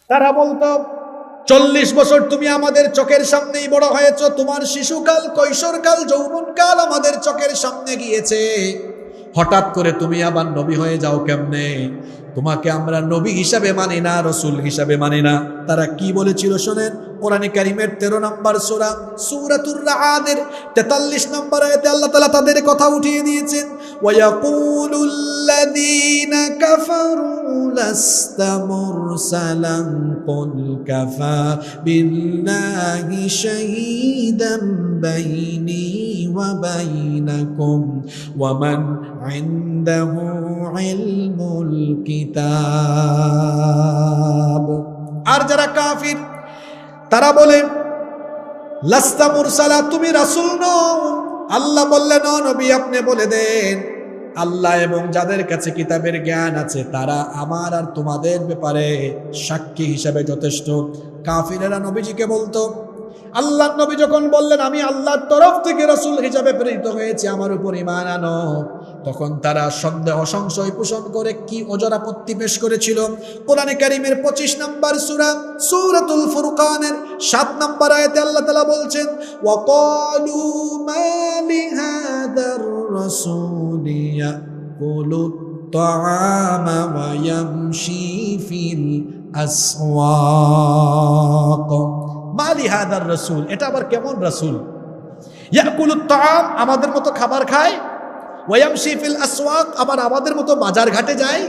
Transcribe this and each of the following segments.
তারা বলতো 40 বছর তুমি আমাদের চোখের সামনেই বড় হয়েছ, তোমার শিশুকাল, কৈশোরকাল, যৌবনকাল আমাদের চোখের সামনে গিয়েছে, হঠাৎ করে তুমি আবার নবী হয়ে যাও কেমনে? তোমাকে আমরা নবী হিসাবে মানি না, রসুল হিসাবে মানি না। তারা কি বলেছিল শোনেন, কোরআনে কারিমের 13 নম্বর সূরা সূরাতুর রা'দের 43 নম্বর আয়াতে আল্লাহ তাআলা তাদের কথা উঠিয়ে দিয়েছেন, ওয়ায়াকুলুল্লাযীনা কাফারু লাস্তা মুরসালান কুল কাফা বিল্লাহি শাহীদান বাইনি ওয়া বাইনাকুম ওয়া মান ইনদাহু ইলমুল কিতাব। আর যারা কাফির তারা বলে লাস্তা মুরসালা, তুমি রাসূল নও। আল্লাহ বললেন, ও নবী আপনি বলে দেন, আল্লাহ এবং যাদের কাছে কিতাবের জ্ঞান আছে তারা আমার আর তোমাদের ব্যাপারে সাক্ষী হিসাবে যথেষ্ট। কাফিরেরা নবীজিকে বলতো, আল্লাহর নবী যখন বললেন আমি আল্লাহর তরফ থেকে রাসূল হিসাবে প্রেরিত হয়েছি, আমার উপর ঈমান আনো, তখন তারা সন্দেহ সংশয় পোষণ করে কি ওজর আপত্তি পেশ করেছিল। কোরআনে কারীমের 25 নম্বর সূরা সূরাতুল ফুরকানের 7 নম্বর আয়াতে আল্লাহ তাআলা বলছেন, ওয়াকালু মা লিহাদার রাসূলি ইয়াকুলুত তাআমা ওয়া ইয়ামশি ফিল আসওয়াক। মালি হাদার রাসূল, এটা আবার কেমন রাসূল? ইয়াকুলুত তাআম, আমাদের মতো খাবার খায়, ওয়া ইয়ামশি ফিল আসওয়াক, আবার আমাদের মতো বাজার ঘাটে যায়।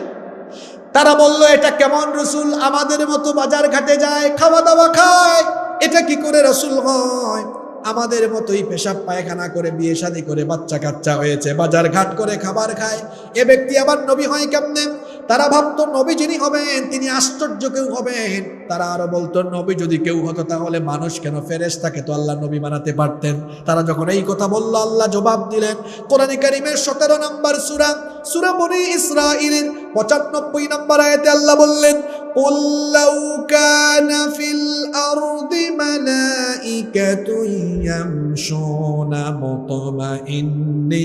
তারা বলল এটা কেমন রাসূল, আমাদের মতো বাজার ঘাটে যায়, খাওয়া দাওয়া খায়, এটা কি করে রাসূল হয়? আমাদের মতোই পেশাব পায়খানা করে, বিয়ে শাদী করে, বাচ্চা কাচ্চা হয়েছে, বাজার ঘাট করে খাবার খায়, এ ব্যক্তি আবার নবী হয় কেমনে? তারা ভাবতো নবী যিনি হবেন তিনি আশ্চর্য কেউ হবেন। তারা আরো বলতো নবী যদি কেউ হতো তাহলে মানুষ কেন, ফেরেশতাকে তো আল্লাহ নবী বানাতে পারতেন। তারা যখন এই কথা বলল আল্লাহ জবাব দিলেন। কোরআনে কারীমের 17 নম্বর সূরা সূরা বনী ইসরাঈলের 95 নম্বর আয়াতে আল্লাহ বললেন, কুল লাউ কানা ফিল আরদি মালাইকাতুন ইয়ামশুনা মুতমাইন্নিনা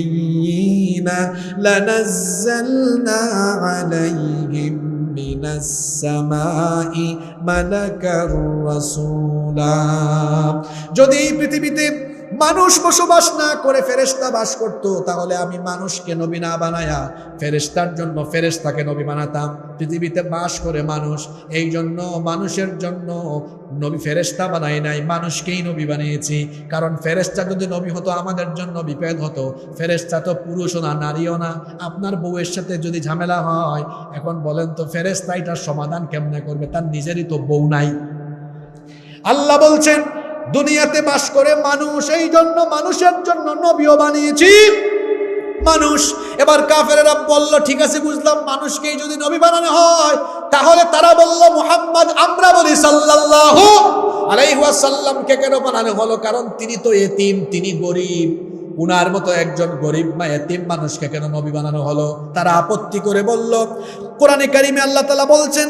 লানাজ্জালনা আলাইহিম মিনাস সামাই মালাকার রাসূলা। যদি এই পৃথিবীতে মানুষ বসবাস না করে ফেরেশতা বাস করত, তাহলে আমি মানুষকে নবী না বানায়া ফেরেশতার জন্য ফেরেশতাকে নবী বানাতাম। পৃথিবীতে বাস করে মানুষ, এই জন্য মানুষের জন্য নবী ফেরেশতা বানাই নাই, মানুষকেই নবী বানিয়েছি। কারণ ফেরেশতা যদি নবী হতো আমাদের জন্য বিপদ হতো। ফেরেশতা তো পুরুষও না, নারীও না। আপনার বউয়ের সাথে যদি ঝামেলা হয়, এখন বলেন তো ফেরেশতা এটার সমাধান কেমনে করবে? তার নিজেরই তো বউ নাই। আল্লাহ বলছেন দুনিয়াতে বাস করে মানুষ, এই জন্য মানুষের জন্য নবীও বানিয়েছি মানুষ। এবার কাফেরেরা বলল ঠিক আছে বুঝলাম, মানুষকেই যদি নবী বানানো হয়, তাহলে তারা বলল মুহাম্মদ, আমরা বলি সাল্লাল্লাহু আলাইহি ওয়াসাল্লামকে কেন বানানো হলো? কারণ তিনি তো এতিম, তিনি গরিব, উনার মতো একজন গরিব বা এতিম মানুষকে কেন নবী বানানো হলো? তারা আপত্তি করে বলল। কোরআনে কারীমে আল্লাহ তাআলা বলছেন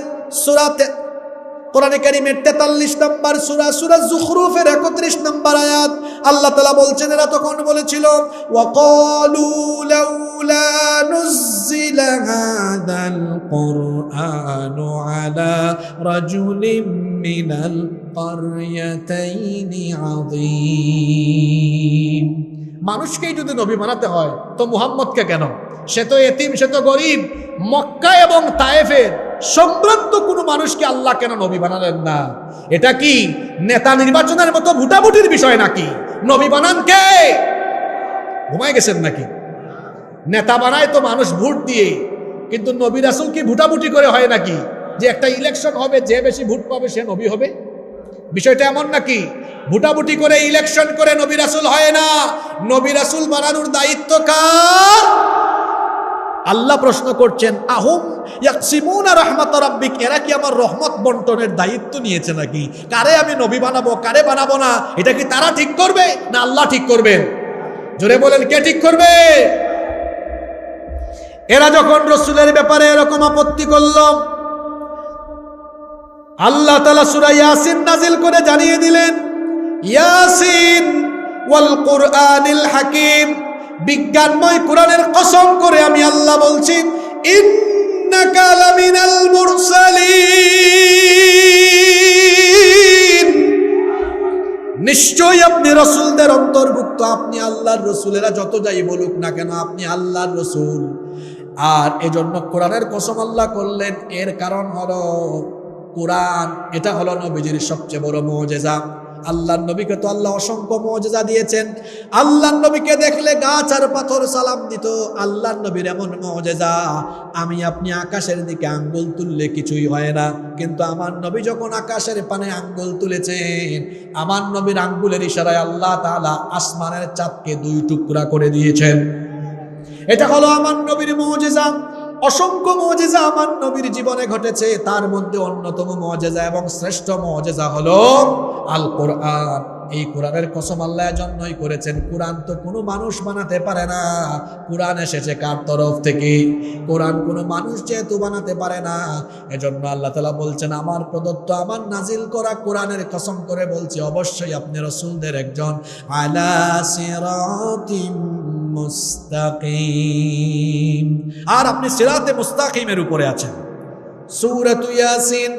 কোরআনে কারীমের 43 নম্বর সূরা সূরা যুখরুফের 31 নম্বর আয়াত আল্লাহ তাআলা বলছেন, এরা তখন বলেছিল ওয়াকালু লাউলা নুজ্জিলা হাযাল কুরআনু আলা রাজুলিম মিনাল কারয়াতাইনি আযীম। মানুষকেই যদি নবী বানাতে হয় তো মুহাম্মদকে কেন? সে তো এতিম, সে তো গরিব। মক্কা এবং তায়েফের সম্ভ্রান্ত কোনো মানুষকে আল্লাহ কেন নবী বানালেন না? এটা কি নেতা নির্বাচনের মতো ভোটাভুটির বিষয় নাকি? নবী বানান কে? ঘুমায় গেছেন নাকি? নেতা বানায় তো মানুষ ভোট দিয়ে, কিন্তু নবী রাসূল কি ভোটাভুটি করে হয় নাকি? যে একটা ইলেকশন হবে, যে বেশি ভোট পাবে সে নবী হবে? বিষয়টা এমন নাকি? ভোটাভুটি করে ইলেকশন করে নবী রাসূল হয় না। নবী রাসূল বানানোর দায়িত্ব কার? আল্লাহ প্রশ্ন করছেন, আহুম ইয়াকসিমুনা রাহমাত রাব্বিক, এরা কি আমার রহমত বন্টনের দায়িত্ব নিয়েছে নাকি? কারে আমি নবী বানাবো, কারে বানাবো না, এটা কি তারা ঠিক করবে না আল্লাহ ঠিক করবেন? জোরে বলেন, কে ঠিক করবে? এরা যখন রাসূলের ব্যাপারে এরকম আপত্তি করল, আল্লাহ তাআলা সূরা ইয়াসিন নাজিল করে জানিয়ে দিলেন, ইয়াসিন ওয়াল কুরআনিল হাকিম, বিজ্ঞানময় কোরআনের কসম করে আমি আল্লাহ বলছি, ইন্নাকা লামিনাল মুরসালিন, নিশ্চয়ই আপনি রসুলদের অন্তর্ভুক্ত, আপনি আল্লাহর রসুলেরা যত যাই বলুক না কেন আপনি আল্লাহর রসুল। আর এজন্য কোরআনের কসম আল্লাহ করলেন, এর কারণ হলো কোরআন এটা হলো নবীজির সবচেয়ে বড় মুজিজা। আল্লাহর নবীকে তো আল্লাহ অসংখ্য মুজিজা দিয়েছেন। আল্লাহর নবীকে দেখলে গাছ আর পাথর সালাম দিত। আল্লাহর নবীর এমন মুজিজা, আমি আপনি আকাশের দিকে আঙ্গুল তুললে কিছুই হয় না, কিন্তু আমার নবী যখন আকাশের পানে আঙ্গুল তুলেছেন, আমার নবীর আঙ্গুলের ইশারায় আল্লাহ তাআলা আসমানের চাঁদকে 2 টুকরা করে দিয়েছেন। এটা হলো আমার নবীর মুজিজা। অসংখ্য মুজিজা আমার নবীর জীবনে ঘটেছে, তার মধ্যে অন্যতম মুজিজা এবং শ্রেষ্ঠ মুজিজা হলো আল কোরআন। এই কোরআনের কসম আল্লাহ জন্যই করেছেন। কোরআন তো কোনো মানুষ বানাতে পারে না। কোরআন এসেছে কার তরফ থেকে? কোরআন কোনো মানুষ যেহেতু বানাতে পারে না, এজন্য আল্লাহ তাআলা বলছেন আমার প্রদত্ত, আমার নাজিল করা কোরআনের কসম করে বলছি, অবশ্যই আপনি রাসূলদের একজন। আলা সিরাতিম মুস্তাকিম, আর আপনি সিরাতে মুস্তাকিমের উপরে আছেন। সূরাতু ইয়াসিন,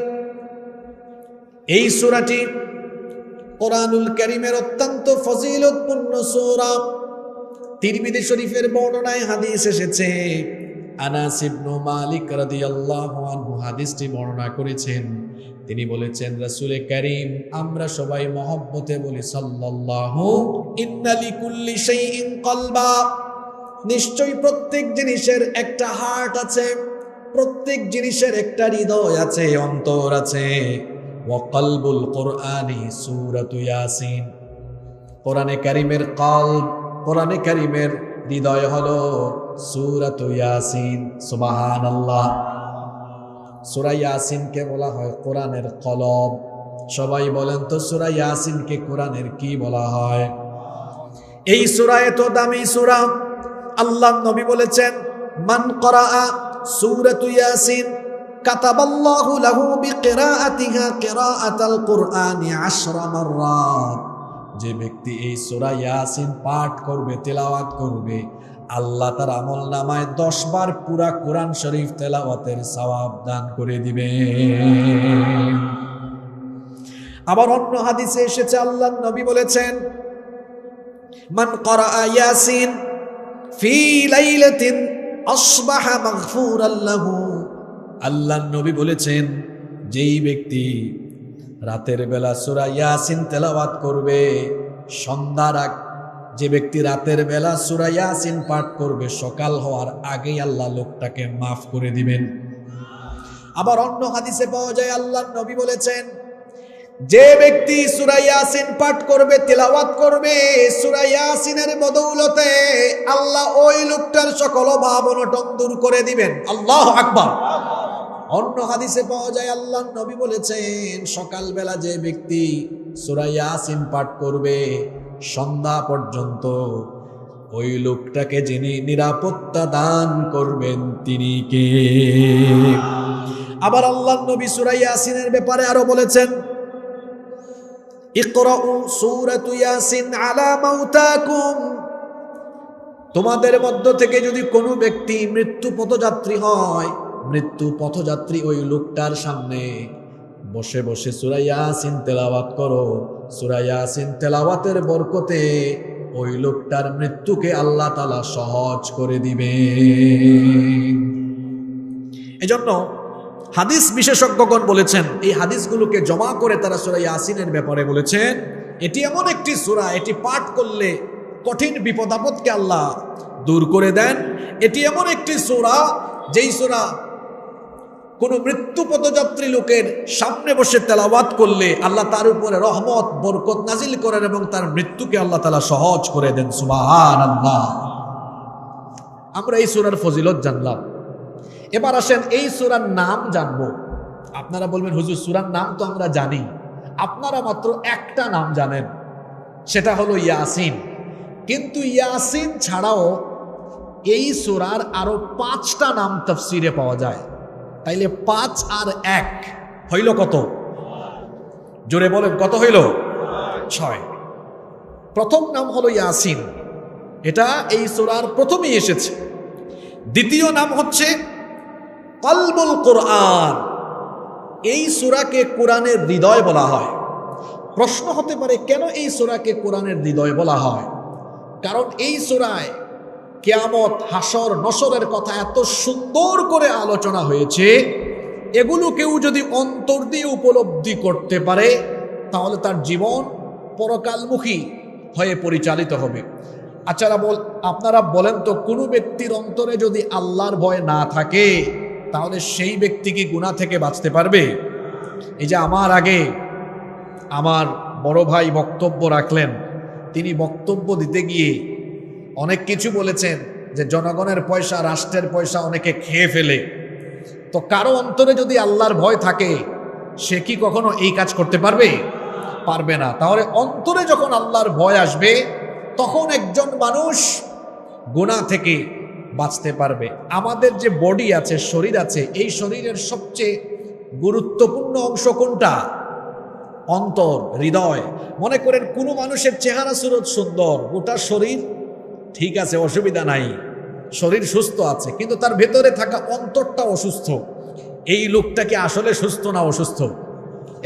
এই সূরাটি কোরআনুল কারীমের অত্যন্ত ফজিলতপূর্ণ সূরা। তিরমিজি শরীফের বর্ণনায় হাদিস এসেছে, আনাস ইবনে মালিক রাদিয়াল্লাহু আনহু হাদিসটি বর্ণনা করেছেন। তিনি বলেছেন, রাসূল কারীম আমরা সবাই মহব্বতে বলি সাল্লাল্লাহু, ইন্না লিকুল্লি শাইইন কলবা, নিশ্চয়ই প্রত্যেক জিনিসের একটা হার্ট আছে, প্রত্যেক জিনিসের একটা হৃদয় আছে, অন্তর আছে। ওয়া কলবুল কোরআনি সূরাতু ইয়াসিন, কোরআনে কারীমের কলব, কোরআনে কারীমের হৃদয় হলো সূরাতু ইয়াসিন। সুবহানাল্লাহ। সূরা ইয়াসিনকে বলা হয় কোরআনের কলব। সবাই বলেন তো সূরা ইয়াসিনকে কোরআনের কি বলা হয়? এই সূরা এত দামি সূরা, আল্লাহর নবী বলেছেন, মান করাআ সূরাতু ইয়াসিন কাতাবাল্লাহু লাহু বিকিরাআতিহা কিরাআতাল কুরআনি 10 মাররাত। যে ব্যক্তি এই সূরা ইয়াসিন পাঠ করবে, তেলাওয়াত করবে, আল্লাহ তার আমলনামায় 10 বার পুরা কোরআন শরীফ তেলাওয়াতের সওয়াব দান করে দিবে। আবার অন্য হাদিসে এসেছে, আল্লাহর নবী বলেছেন, মান করাআ ইয়াসিন ফি লাইলাতিন আসবাহা মাগফুরান লাহু। আল্লাহর নবী বলেছেন, যেই ব্যক্তি রাতের বেলা সূরা ইয়াসিন তেলাওয়াত করবে, সন্ধ্যার আগ, যে ব্যক্তি রাতের বেলা সূরা ইয়াসিন পাঠ করবে, সকাল হওয়ার আগেই আল্লাহ লোকটাকে মাফ করে দিবেন। আবার অন্য হাদিসে পাওয়া যায়, আল্লাহর নবী বলেছেন, যে ব্যক্তি সূরা ইয়াসিন পাঠ করবে, তেলাওয়াত করবে, সূরা ইয়াসিনের বদৌলতে আল্লাহ ওই লোকটার সকল অভাব অনটন দূর করে দিবেন। আল্লাহু আকবার। অন্য হাদিসে পাওয়া যায়, আল্লাহর নবী বলেছেন, সকালবেলা যে ব্যক্তি সূরা ইয়াসিন পাঠ করবে, সন্ধ্যা পর্যন্ত ওই লোকটাকে যিনি নিরাপত্তা দান করবেন তিনি কে? আবার আল্লাহর নবী সূরা ইয়াসিনের ব্যাপারে আরো বলেছেন, ইকরাউ সূরাতু ইয়াসিন আলা মাউতাকুম, তোমাদের মধ্য থেকে যদি কোনো ব্যক্তি মৃত্যু পথযাত্রী হয়, মৃত্যু পথযাত্রী ওই লোকটার সামনে বসে বসে সূরা ইয়াসিন তেলাওয়াত করো, সূরা ইয়াসিন তেলাওয়াতের বরকতে ওই লোকটার মৃত্যুকে আল্লাহ তাআলা সহজ করে দিবেন। এজন্য হাদিস বিশেষজ্ঞগণ বলেছেন, এই হাদিসগুলোকে জমা করে তারা সূরা ইয়াসিনের ব্যাপারে বলেছেন, এটি এমন একটি সূরা, এটি পাঠ করলে কঠিন বিপদ আপদকে আল্লাহ দূর করে দেন। এটি এমন একটি সূরা, যেই সূরা কোন মৃত্যু পথযাত্রী লোকের সামনে বসে তেলাওয়াত করলে আল্লাহ তার উপরে রহমত বরকত নাজিল করেন এবং তার মৃত্যুকে আল্লাহ তাআলা সহজ করে দেন। সুবহানাল্লাহ। আমরা এই সূরার ফজিলত জানলাম। এবার আসেন এই সূরার নাম জানবো। আপনারা বলবেন, হুজুর সূরার নাম তো আমরা জানি, আপনারা মাত্র একটা নাম জানেন, সেটা হলো ইয়াসিন। কিন্তু ইয়াসিন ছাড়াও এই সূরার আরো 5টা নাম তাফসীরে পাওয়া যায়। তাইলে 5 আর 1 হইল কত? জোরে বলেন, কত হইল? 6। প্রথম নাম হলো ইয়াসিন, এটা এই সূরার প্রথমেই এসেছে। দ্বিতীয় নাম হচ্ছে কলবুল কোরআন, এই সূরাকে কোরআনের হৃদয় বলা হয়। প্রশ্ন হতে পারে, কেন এই সূরাকে কোরআনের হৃদয় বলা হয়? কারণ এই সূরায় কিয়ামত, হাসর, নসরের কথা এত সুন্দর করে আলোচনা হয়েছে, এগুলো কেউ যদি অন্তর দিয়ে উপলব্ধি করতে পারে তাহলে তার জীবন পরকালমুখী হয়ে পরিচালিত হবে। আচ্ছা আপনারা বলেন তো, কোনো ব্যক্তির অন্তরে যদি আল্লাহর ভয় না থাকে তাহলে সেই ব্যক্তি কি গুনাহ থেকে বাঁচতে পারবে? এই যে আমার আগে আমার বড় ভাই বক্তব্য রাখলেন, তিনি বক্তব্য দিতে গিয়ে অনেক কিছু বলেছেন যে জনগণের পয়সা, রাষ্ট্রের পয়সা অনেকে খেয়ে ফেলে। তো কারো অন্তরে যদি আল্লাহর ভয় থাকে সে কি কখনো এই কাজ করতে পারবে? পারবে না। তাহলে অন্তরে যখন আল্লাহর ভয় আসবে তখন একজন মানুষ গুনাহ থেকে বাঁচতে পারবে। আমাদের যে বডি আছে, শরীর আছে, এই শরীরের সবচেয়ে গুরুত্বপূর্ণ অংশ কোনটা? অন্তর, হৃদয়। মনে করেন কোনো মানুষের চেহারা সুরত সুন্দর, গোটা শরীর ঠিক আছে, অসুবিধা নাই, শরীর সুস্থ আছে, কিন্তু তার ভেতরে থাকা অন্তরটা অসুস্থ। এই লোকটা কি আসলে সুস্থ না অসুস্থ?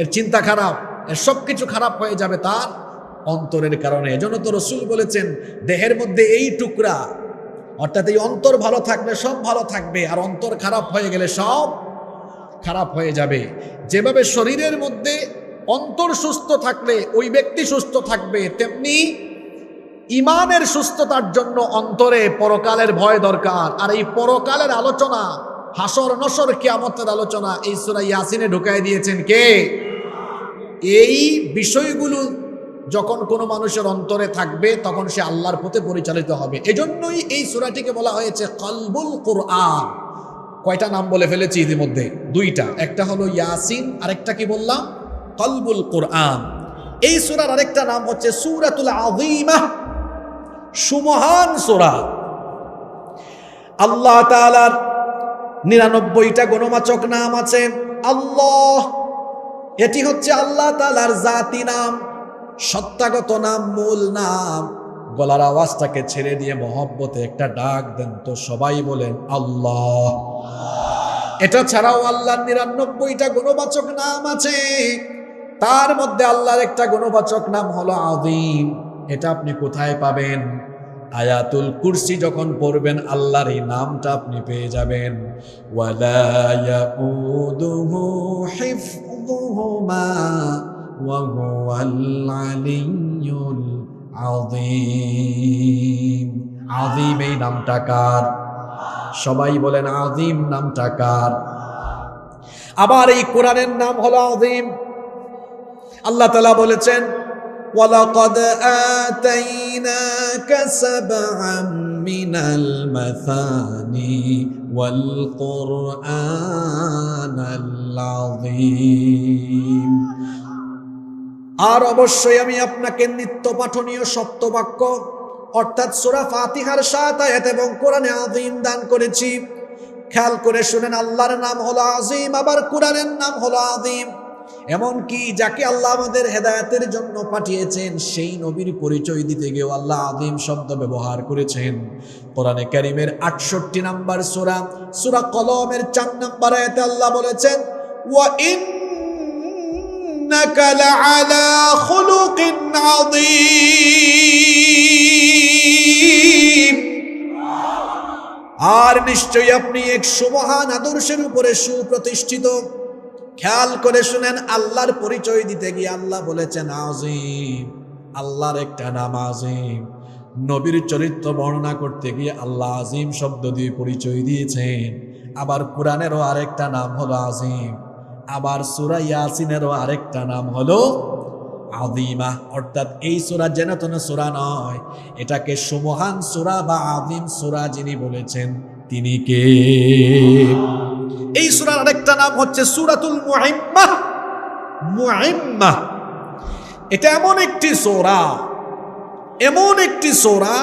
এর চিন্তা খারাপ, এর সবকিছু খারাপ হয়ে যাবে তার অন্তরের কারণে। এজন্য তো রাসূল বলেছেন, দেহের মধ্যে এই টুকরা, অর্থাৎ এই অন্তর ভালো থাকলে সব ভালো থাকবে, আর অন্তর খারাপ হয়ে গেলে সব খারাপ হয়ে যাবে। যেভাবে শরীরের মধ্যে অন্তর সুস্থ থাকলে ওই ব্যক্তি সুস্থ থাকবে, তেমনি ইমানের সুস্থতার জন্য অন্তরে পরকালের ভয় দরকার। আর এই পরকালের আলোচনা, হাসর নসর কিয়ামতের আলোচনা এই সূরা ইয়াসিনে ঢুকায় দিয়েছেন কে? এই বিষয়গুলো যখন কোনো মানুষের অন্তরে থাকবে তখন সে আল্লাহর পথে পরিচালিত হবে। এজন্যই এই সূরাটিকে বলা হয়েছে কলবুল কুরআন। কয়টা নাম বলে ফেলেছি ইতিমধ্যে? দুইটা, একটা হলো ইয়াসিন, আরেকটা কি বললাম? কলবুল কুরআন। এই সূরার আরেকটা নাম হচ্ছে সূরাতুল আযীমাহ, সুমহান সূরা। আল্লাহ তাআলার 99টা গুণবাচক নাম আছে। আল্লাহ, এটি হচ্ছে আল্লাহ তাআলার জাতি নাম, সত্তাগত নাম, মূল নাম। গলার আওয়াজটাকে ছেড়ে দিয়ে মহব্বতে একটা ডাক দেন তো, সবাই বলেন আল্লাহ। এটা ছাড়াও আল্লাহর 99টা গুণবাচক নাম আছে, তার মধ্যে আল্লাহর একটা গুণবাচক নাম হলো আযীম। এটা আপনি কোথায় পাবেন? আয়াতুল কুরসি যখন পড়বেন আল্লাহর এই নামটা আপনি পেয়ে যাবেন। ওয়ালা ইয়াউদুহু হিফযুহুমা ওয়া হুয়াল আলিয়্যুল আযীম। আযীম এই নামটা কার? সবাই বলেন আযীম নামটা কার? আবার এই কোরআনের নাম হলো আযীম। আল্লাহ তাআলা বলেছেন, وَلَقَدْ آتَيْنَاكَ سَبْعًا مِنَ الْمَثَانِي وَالْقُرْآنَ الْعَظِيمَ। আর অবশ্যই আমি আপনাকে নিত্য পাঠনীয় সপ্তবাক্য অর্থাৎ সূরা ফাতিহার 7 আয়াত এবং কোরআনে আযীম দান করেছি। খেয়াল করে শুনেন, আল্লাহর নাম হলো আযীম, আবার কোরআনের নাম হলো আযীম। এমনকি যাকে আল্লাহ আমাদের হেদায়েতের জন্য পাঠিয়েছেন সেই নবীর পরিচয় দিতে গিয়েও আল্লাহ আযীম শব্দ ব্যবহার করেছেন। কোরআনে কারীমের 68 নম্বর সূরা, সূরা কলমের 4 নম্বর আয়াতে আল্লাহ বলেছেন, ওয়া ইন্নাকা লাআলা খুলুকিন আযীম। আর নিশ্চয়ই আপনি এক সুমহান আদর্শের উপরে সুপ্রতিষ্ঠিত। খেয়াল করে শুনেন, আল্লাহর পরিচয় দিতে গিয়ে আল্লাহ বলেছেন আযীম। আল্লাহর একটা নাম আযীম। নবীর চরিত্র বর্ণনা করতে গিয়ে আল্লাহ আযীম শব্দ দিয়ে পরিচয় দিয়েছেন। আবার কোরআনেরও আরেকটা নাম হলো আযীম। আবার সূরা ইয়াসিনেরও আরেকটা নাম হলো আযীমা। অর্থাৎ এই সূরা যেন তেন সূরা নয়, এটাকে সুমহান সূরা বা আযীম সূরা যিনি বলেছেন তিনি কে? এই সূরার আরেকটা নাম হচ্ছে সূরাতুল মুহিম্মাহ। মুহিম্মাহ এটা এমন একটি সূরা, এমন একটি সূরা,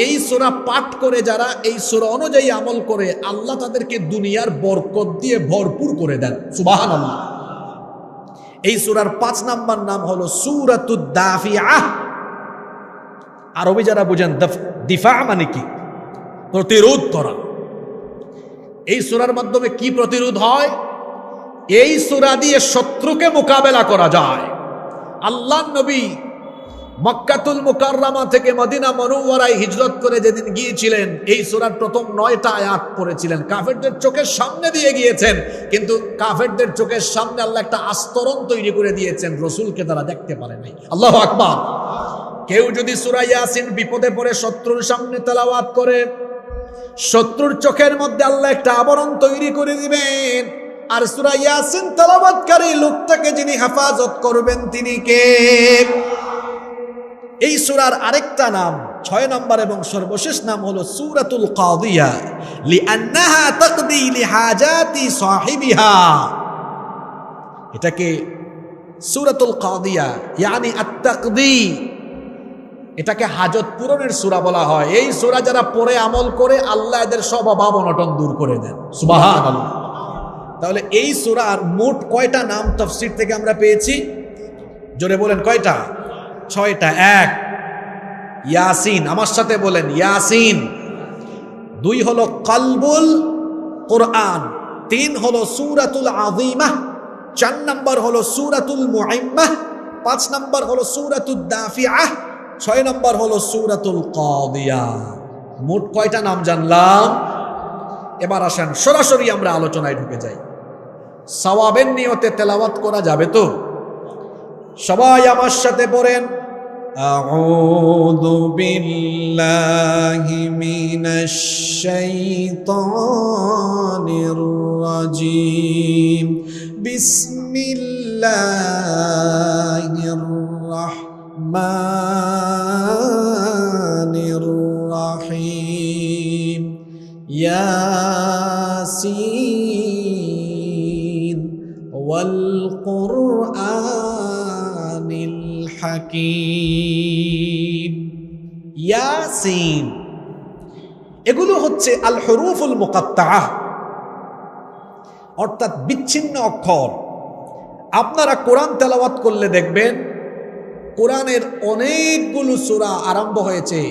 এই সূরা পাঠ করে যারা এই সূরা অনুযায়ী আমল করে আল্লাহ তাদেরকে দুনিয়ার বরকত দিয়ে ভরপুর করে দেন। সুবহানাল্লাহ। এই সূরার 5 নাম্বার নাম হলো সূরাতুদ দাফিআহ। আরবি যারা বুঝেন, দিফা মানে কি? প্রতিরোধ করা। এই সূরার মাধ্যমে কি প্রতিরোধ হয়? এই সূরা দিয়ে শত্রুকে মোকাবেলা করা যায়। আল্লাহর নবী মক্কাতুল মুকাররমা থেকে মদিনা মুনাওয়ারায় হিজরত করে যেদিন গিয়েছিলেন, এই সূরার প্রথম 9টা আয়াত পড়েছিলেন। কাফেরদের চোখের সামনে দিয়ে গিয়েছেন, কিন্তু কাফেরদের চোখের সামনে আল্লাহ একটা আস্তরণ তৈরি করে দিয়েছেন, রাসূলকে তারা দেখতে পারে নাই। আল্লাহু আকবার। কেউ যদি সূরা ইয়াসিন বিপদে পড়ে শত্রুর সামনে তেলাওয়াত করে, শত্রুর চোখের মধ্যে আল্লাহ একটা আবরণ তৈরি করে দিবেন। আর সূরা ইয়াসিন তেলাওয়াতকারী লোকটাকে যিনি হেফাজত করবেন তিনি কে? এই সূরার আরেকটা নাম 6 নম্বর এবং সর্বশেষ নাম হলো সূরাতুল কাদিয়া, লিআন্নাহা তাকদি লিহাজাতি সাহিবিহা। এটাকে সূরাতুল কাদিয়া ইয়ানি আত-তাকদি, এটাকে হাজত পূরণের সূরা বলা হয়। এই সূরা যারা পড়ে আমল করে আল্লাহ এদের সব অভাব অনটন দূর করে দেন। সুবহানাল্লাহ। তাহলে এই সূরার মোট কয়টা নাম তাফসীর থেকে আমরা পেয়েছি? জোরে বলেন কয়টা? 6টা। 1 ইয়াসিন, আমার সাথে বলেন ইয়াসিন। 2 হলো কলবুল কোরআন। 3 হলো সূরাতুল আযীমাহ। 4 নম্বর হলো সূরাতুল মুইম্মাহ। 5 নম্বর হলো সূরাতুদ দাফিআহ। 6 নম্বর হলো সূরাতুল কাদিয়া। মোট কয়টা নাম জানলাম? এবার আসেন সরাসরি আমরা আলোচনায় ঢুকে যাই। সওয়াবের নিয়তে তেলাওয়াত করা যাবে তো? সবাই আমার সাথে পড়েন, আউযু বিল্লাহি মিনাশ শাইতানির রাজীম, বিসমিল্লাহির রাহমানির রাহিম, ইয়াসিন ওয়াল কুরআনিল হাকীম। ইয়াসিন, এগুলো হচ্ছে আল হুরুফুল মুকাত্তাআহ, অর্থাৎ বিচ্ছিন্ন অক্ষর। আপনারা কোরআন তেলাওয়াত করলে দেখবেন কোরআনের অনেকগুলো সূরা আরম্ভ হয়েছে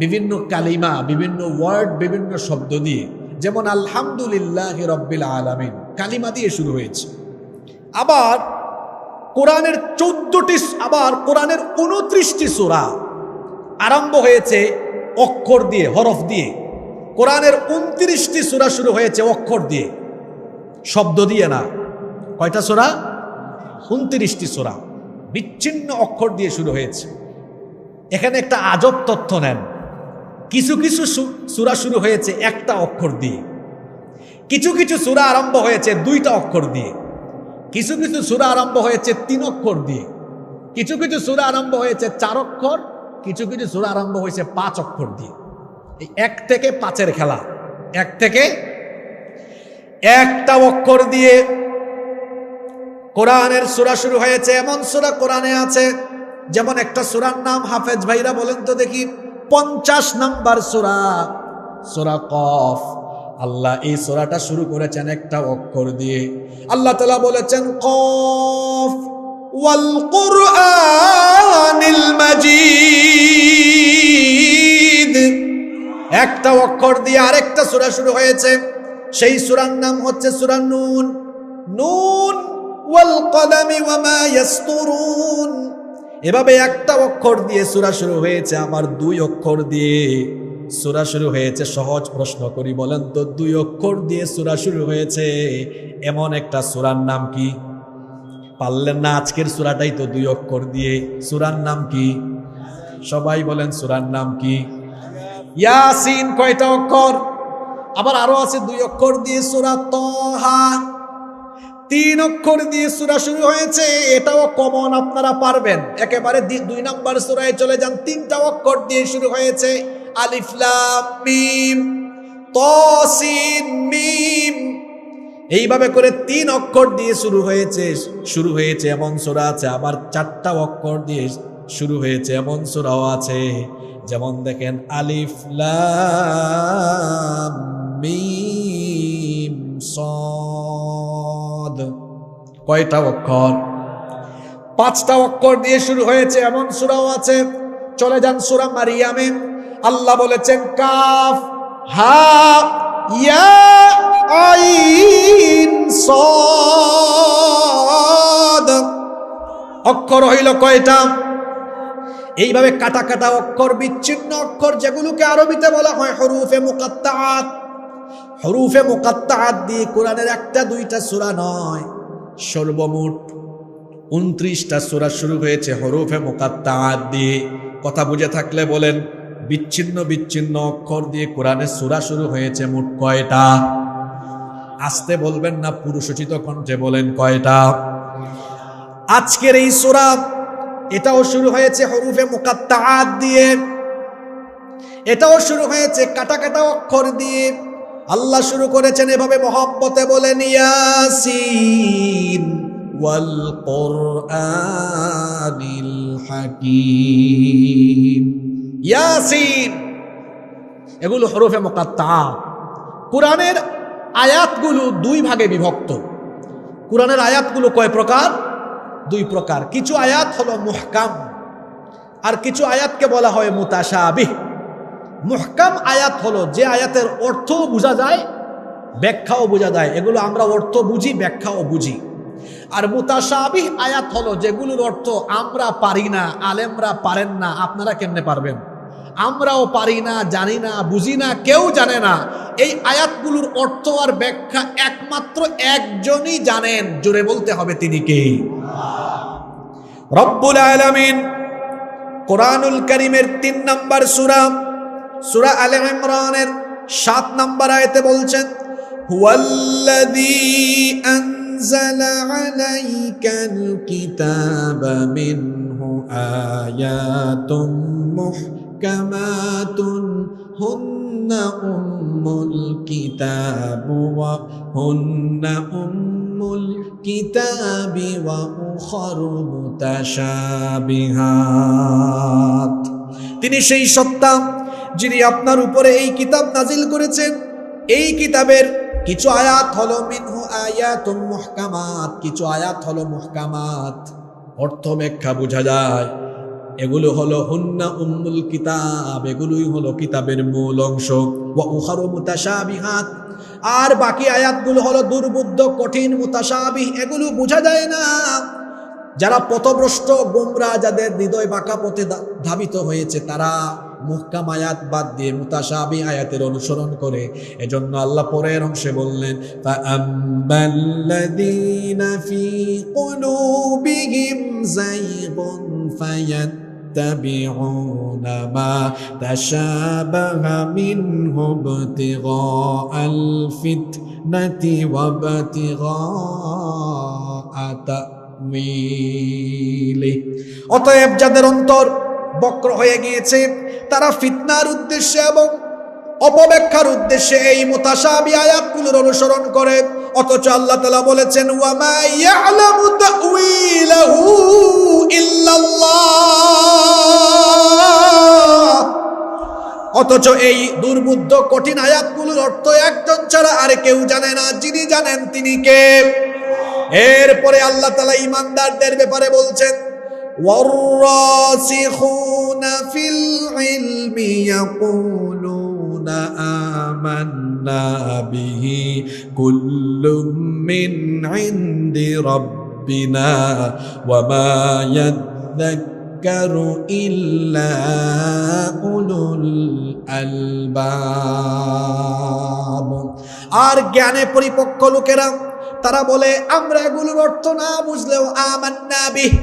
বিভিন্ন কালিমা, বিভিন্ন ওয়ার্ড, বিভিন্ন শব্দ দিয়ে। যেমন আলহামদুলিল্লাহি রাব্বিল আলামিন কালিমা দিয়ে শুরু হয়েছে। আবার কোরআনের 14টি, আবার কোরআনের 29টি সূরা আরম্ভ হয়েছে অক্ষর দিয়ে, হরফ দিয়ে। কোরআনের 29টি সূরা শুরু হয়েছে অক্ষর দিয়ে, শব্দ দিয়ে না। কয়টা সূরা? 29টি সূরা বিচ্ছিন্ন অক্ষর দিয়ে শুরু হয়েছে। এখানে একটা আজব তথ্য নেন, কিছু কিছু সূরা শুরু হয়েছে একটা অক্ষর দিয়ে, কিছু কিছু সূরা আরম্ভ হয়েছে 2টা অক্ষর দিয়ে, কিছু কিছু সূরা আরম্ভ হয়েছে 3 অক্ষর দিয়ে, কিছু কিছু সূরা আরম্ভ হয়েছে 4 অক্ষর, কিছু কিছু সূরা আরম্ভ হয়েছে 5 অক্ষর দিয়ে। এই 1 থেকে 5-এর খেলা। 1 থেকে 1টা অক্ষর দিয়ে কোরআনের সূরা শুরু হয়েছে। এমন সূরা কোরআনে আছে, যেমন একটা সূরার নাম হাফেজ ভাইরা বলেন তো দেখি, 50 নম্বর সূরা, সূরা কফ। আল্লাহ এই সূরাটা শুরু করেছেন একটা অক্ষর দিয়ে। আল্লাহ তাআলা বলেছেন কফ ওয়াল কুরআনিল মাজিদ। একটা অক্ষর দিয়ে আরেকটা সূরা শুরু হয়েছে, সেই সূরার নাম হচ্ছে সূরা নুন। নুন ওয়াল কলামি ওয়া মা ইয়াসতুরুন। এভাবে একটা অক্ষর দিয়ে সূরা শুরু হয়েছে, আবার 2 অক্ষর দিয়ে সূরা শুরু হয়েছে। সহজ প্রশ্ন করি, বলেন তো 2 অক্ষর দিয়ে সূরা শুরু হয়েছে এমন একটা সূরার নাম কি? পারলেন না? আজকের সূরাটাই তো 2 অক্ষর দিয়ে। সূরার নাম কি? সবাই বলেন সূরার নাম কি? ইয়াসিন কয়টা অক্ষর? আবার আরো আছে 2 অক্ষর দিয়ে সূরা তাহা। 3 অক্ষর দিয়ে সূরা শুরু হয়েছে, এটাও কমন, আপনারা পারবেন। একেবারে 2 নম্বর সূরায় চলে যান, 3টা অক্ষর দিয়ে শুরু হয়েছে, আলিফ লাম মিম তাসিন মিম। এইভাবে করে 3 অক্ষর দিয়ে শুরু হয়েছে এমন সূরা আছে। আবার 4টা অক্ষর দিয়ে শুরু হয়েছে এমন সূরাও আছে। যেমন দেখেন আলিফ লাম মিম সাদ। কয়টা অক্ষর? 5টা অক্ষর দিয়ে শুরু হয়েছে এমন সূরাও আছে। চলে যান সূরা মারিয়ামে, আল্লাহ বলেছেন কাফ হা ইয়া আইন সাদ। অক্ষর হইল কয়টা? এইভাবে কাটা কাটা অক্ষর, বিচ্ছিন্ন অক্ষর, যেগুলোকে আরবিতে বলা হয় হরুফে মুকাত্তাআত। হরুফে মুকাত্তাআত দিয়ে কোরআনের একটা দুইটা সূরা নয়, সর্বমোট 29টা সূরা শুরু হয়েছে হরুফে মুকাত্তাআত দিয়ে। কথা বুঝে থাকলে বলেন, বিচ্ছিন্ন বিচ্ছিন্ন অক্ষর দিয়ে কোরআনের সূরা শুরু হয়েছে মোট কয়টা? আস্তে বলবেন না, পুরুষোচিত কণ্ঠে বলেন কয়টা? আজকের এই সূরা এটাও শুরু হয়েছে হরুফে মুকাত্তাআত দিয়ে, এটাও শুরু হয়েছে কাটা কাটা অক্ষর দিয়ে। আল্লাহ শুরু করেছেন এভাবে মহব্বতে, বলেন ইয়াসিন ওয়াল কুরআনিল হাকীম। ইয়াসিন, এগুলো হরুফে মুকাত্তাআত। কোরআনের আয়াতগুলো দুই ভাগে বিভক্ত। কোরআনের আয়াতগুলো কয় প্রকার? দুই প্রকার। কিছু আয়াত হলো মুহকাম, আর কিছু আয়াতকে বলা হয় মুতাশাবিহ। মুহকাম আয়াত হলো যে আয়াতের অর্থও বোঝা যায়, ব্যাখ্যাও বোঝা যায়, এগুলো আমরা অর্থ বুঝি, ব্যাখ্যাও বুঝি। আর মুতাশাবিহ আয়াত হলো যেগুলোর অর্থ আমরা পারি না, আলেমরা পারেন না, আপনারা কেমনে পারবেন? আমরাও পারি না, জানি না, বুঝি না, কেউ জানে না। এই আয়াতগুলোর অর্থ আর ব্যাখ্যা একমাত্র একজনই জানেন, জোরে বলতে হবে তিনি কে? রব্বুল আলামিন কোরআনুল কারীমের 3 নম্বর সূরা, সূরা আলে ইমরানের 7 নম্বর আয়াতে বলছেন, হুয়াল্লাযী আনজালা আলাইকাল কিতাবা মিনহু আয়াতুম মুহকামাতুন হুন্না উম্মুল কিতাবু ওয়া হুন্না উম্মুল কিতাবি ওয়া উখারু মুতাশাবিহাত। তিনি সেই সত্তা যিনি আপনার উপরে এই কিতাব নাজিল করেছেন। এই কিতাবের কিছু আয়াত হলো মিনহু আয়াতুম মুহকামাত, কিছু আয়াত হলো মুহকামাত, অর্থ ব্যাখ্যা বোঝা যায়। এগুলো হলো হুন্না উম্মুল কিতাব, এগুলোই হলো কিতাবের মূল অংশ। ওয়া উখারু মুতাশাবিহাত, আর বাকি আয়াতগুলো হলো দুর্বোধ্য, কঠিন, মুতাশাবিহ, এগুলো বোঝা যায় না। যারা পথভ্রষ্ট, গোমরা, যাদের হৃদয় বাঁকা পথে ধাবিত হয়েছে, তারা মুহকাম আয়াত বাদ দিয়ে মুতাশাবিহ আয়াতের অনুসরণ করে। এজন্য আল্লাহ পরের অংশে বললেন, ফাআম্মাল্লাযীনা ফী কুলুবিহিম যায়গুন ফায়াত্তাবিউনা মা তাশাবাহা মিনহু ইবতিগাআল ফিতনাতি ওয়া ইবতিগাআ তা'ওয়ীলি। অতএব যাদের অন্তর বক্র হয়ে গিয়েছে, তারা ফিতনার উদ্দেশ্যে এবং অপব্যাখ্যার উদ্দেশ্যে এই মুতাশাবিহ আয়াতগুলোর অনুসরণ করে। অথচ আল্লাহ তাআলা বলেছেন, ওয়া মা ইয়ালামু তা'ওয়ীলাহু ইল্লাল্লাহ। অথচ এই দুর্বোধ্য কঠিন আয়াতগুলোর অর্থ একজন ছাড়া আর কেউ জানে না, যিনি জানেন তিনি কে? এরপরে আল্লাহ তাআলা ঈমানদারদের ব্যাপারে বলছেন, والراسخون في العلم يقولون آمنا به كل من عند ربنا وما يذكر إلا أولو الألباب। আর জ্ঞানে পরিপক্ক লোকেরা তারা বলে, আমরা এগুলোর অর্থ না বুঝলেও আমান্না বিহ,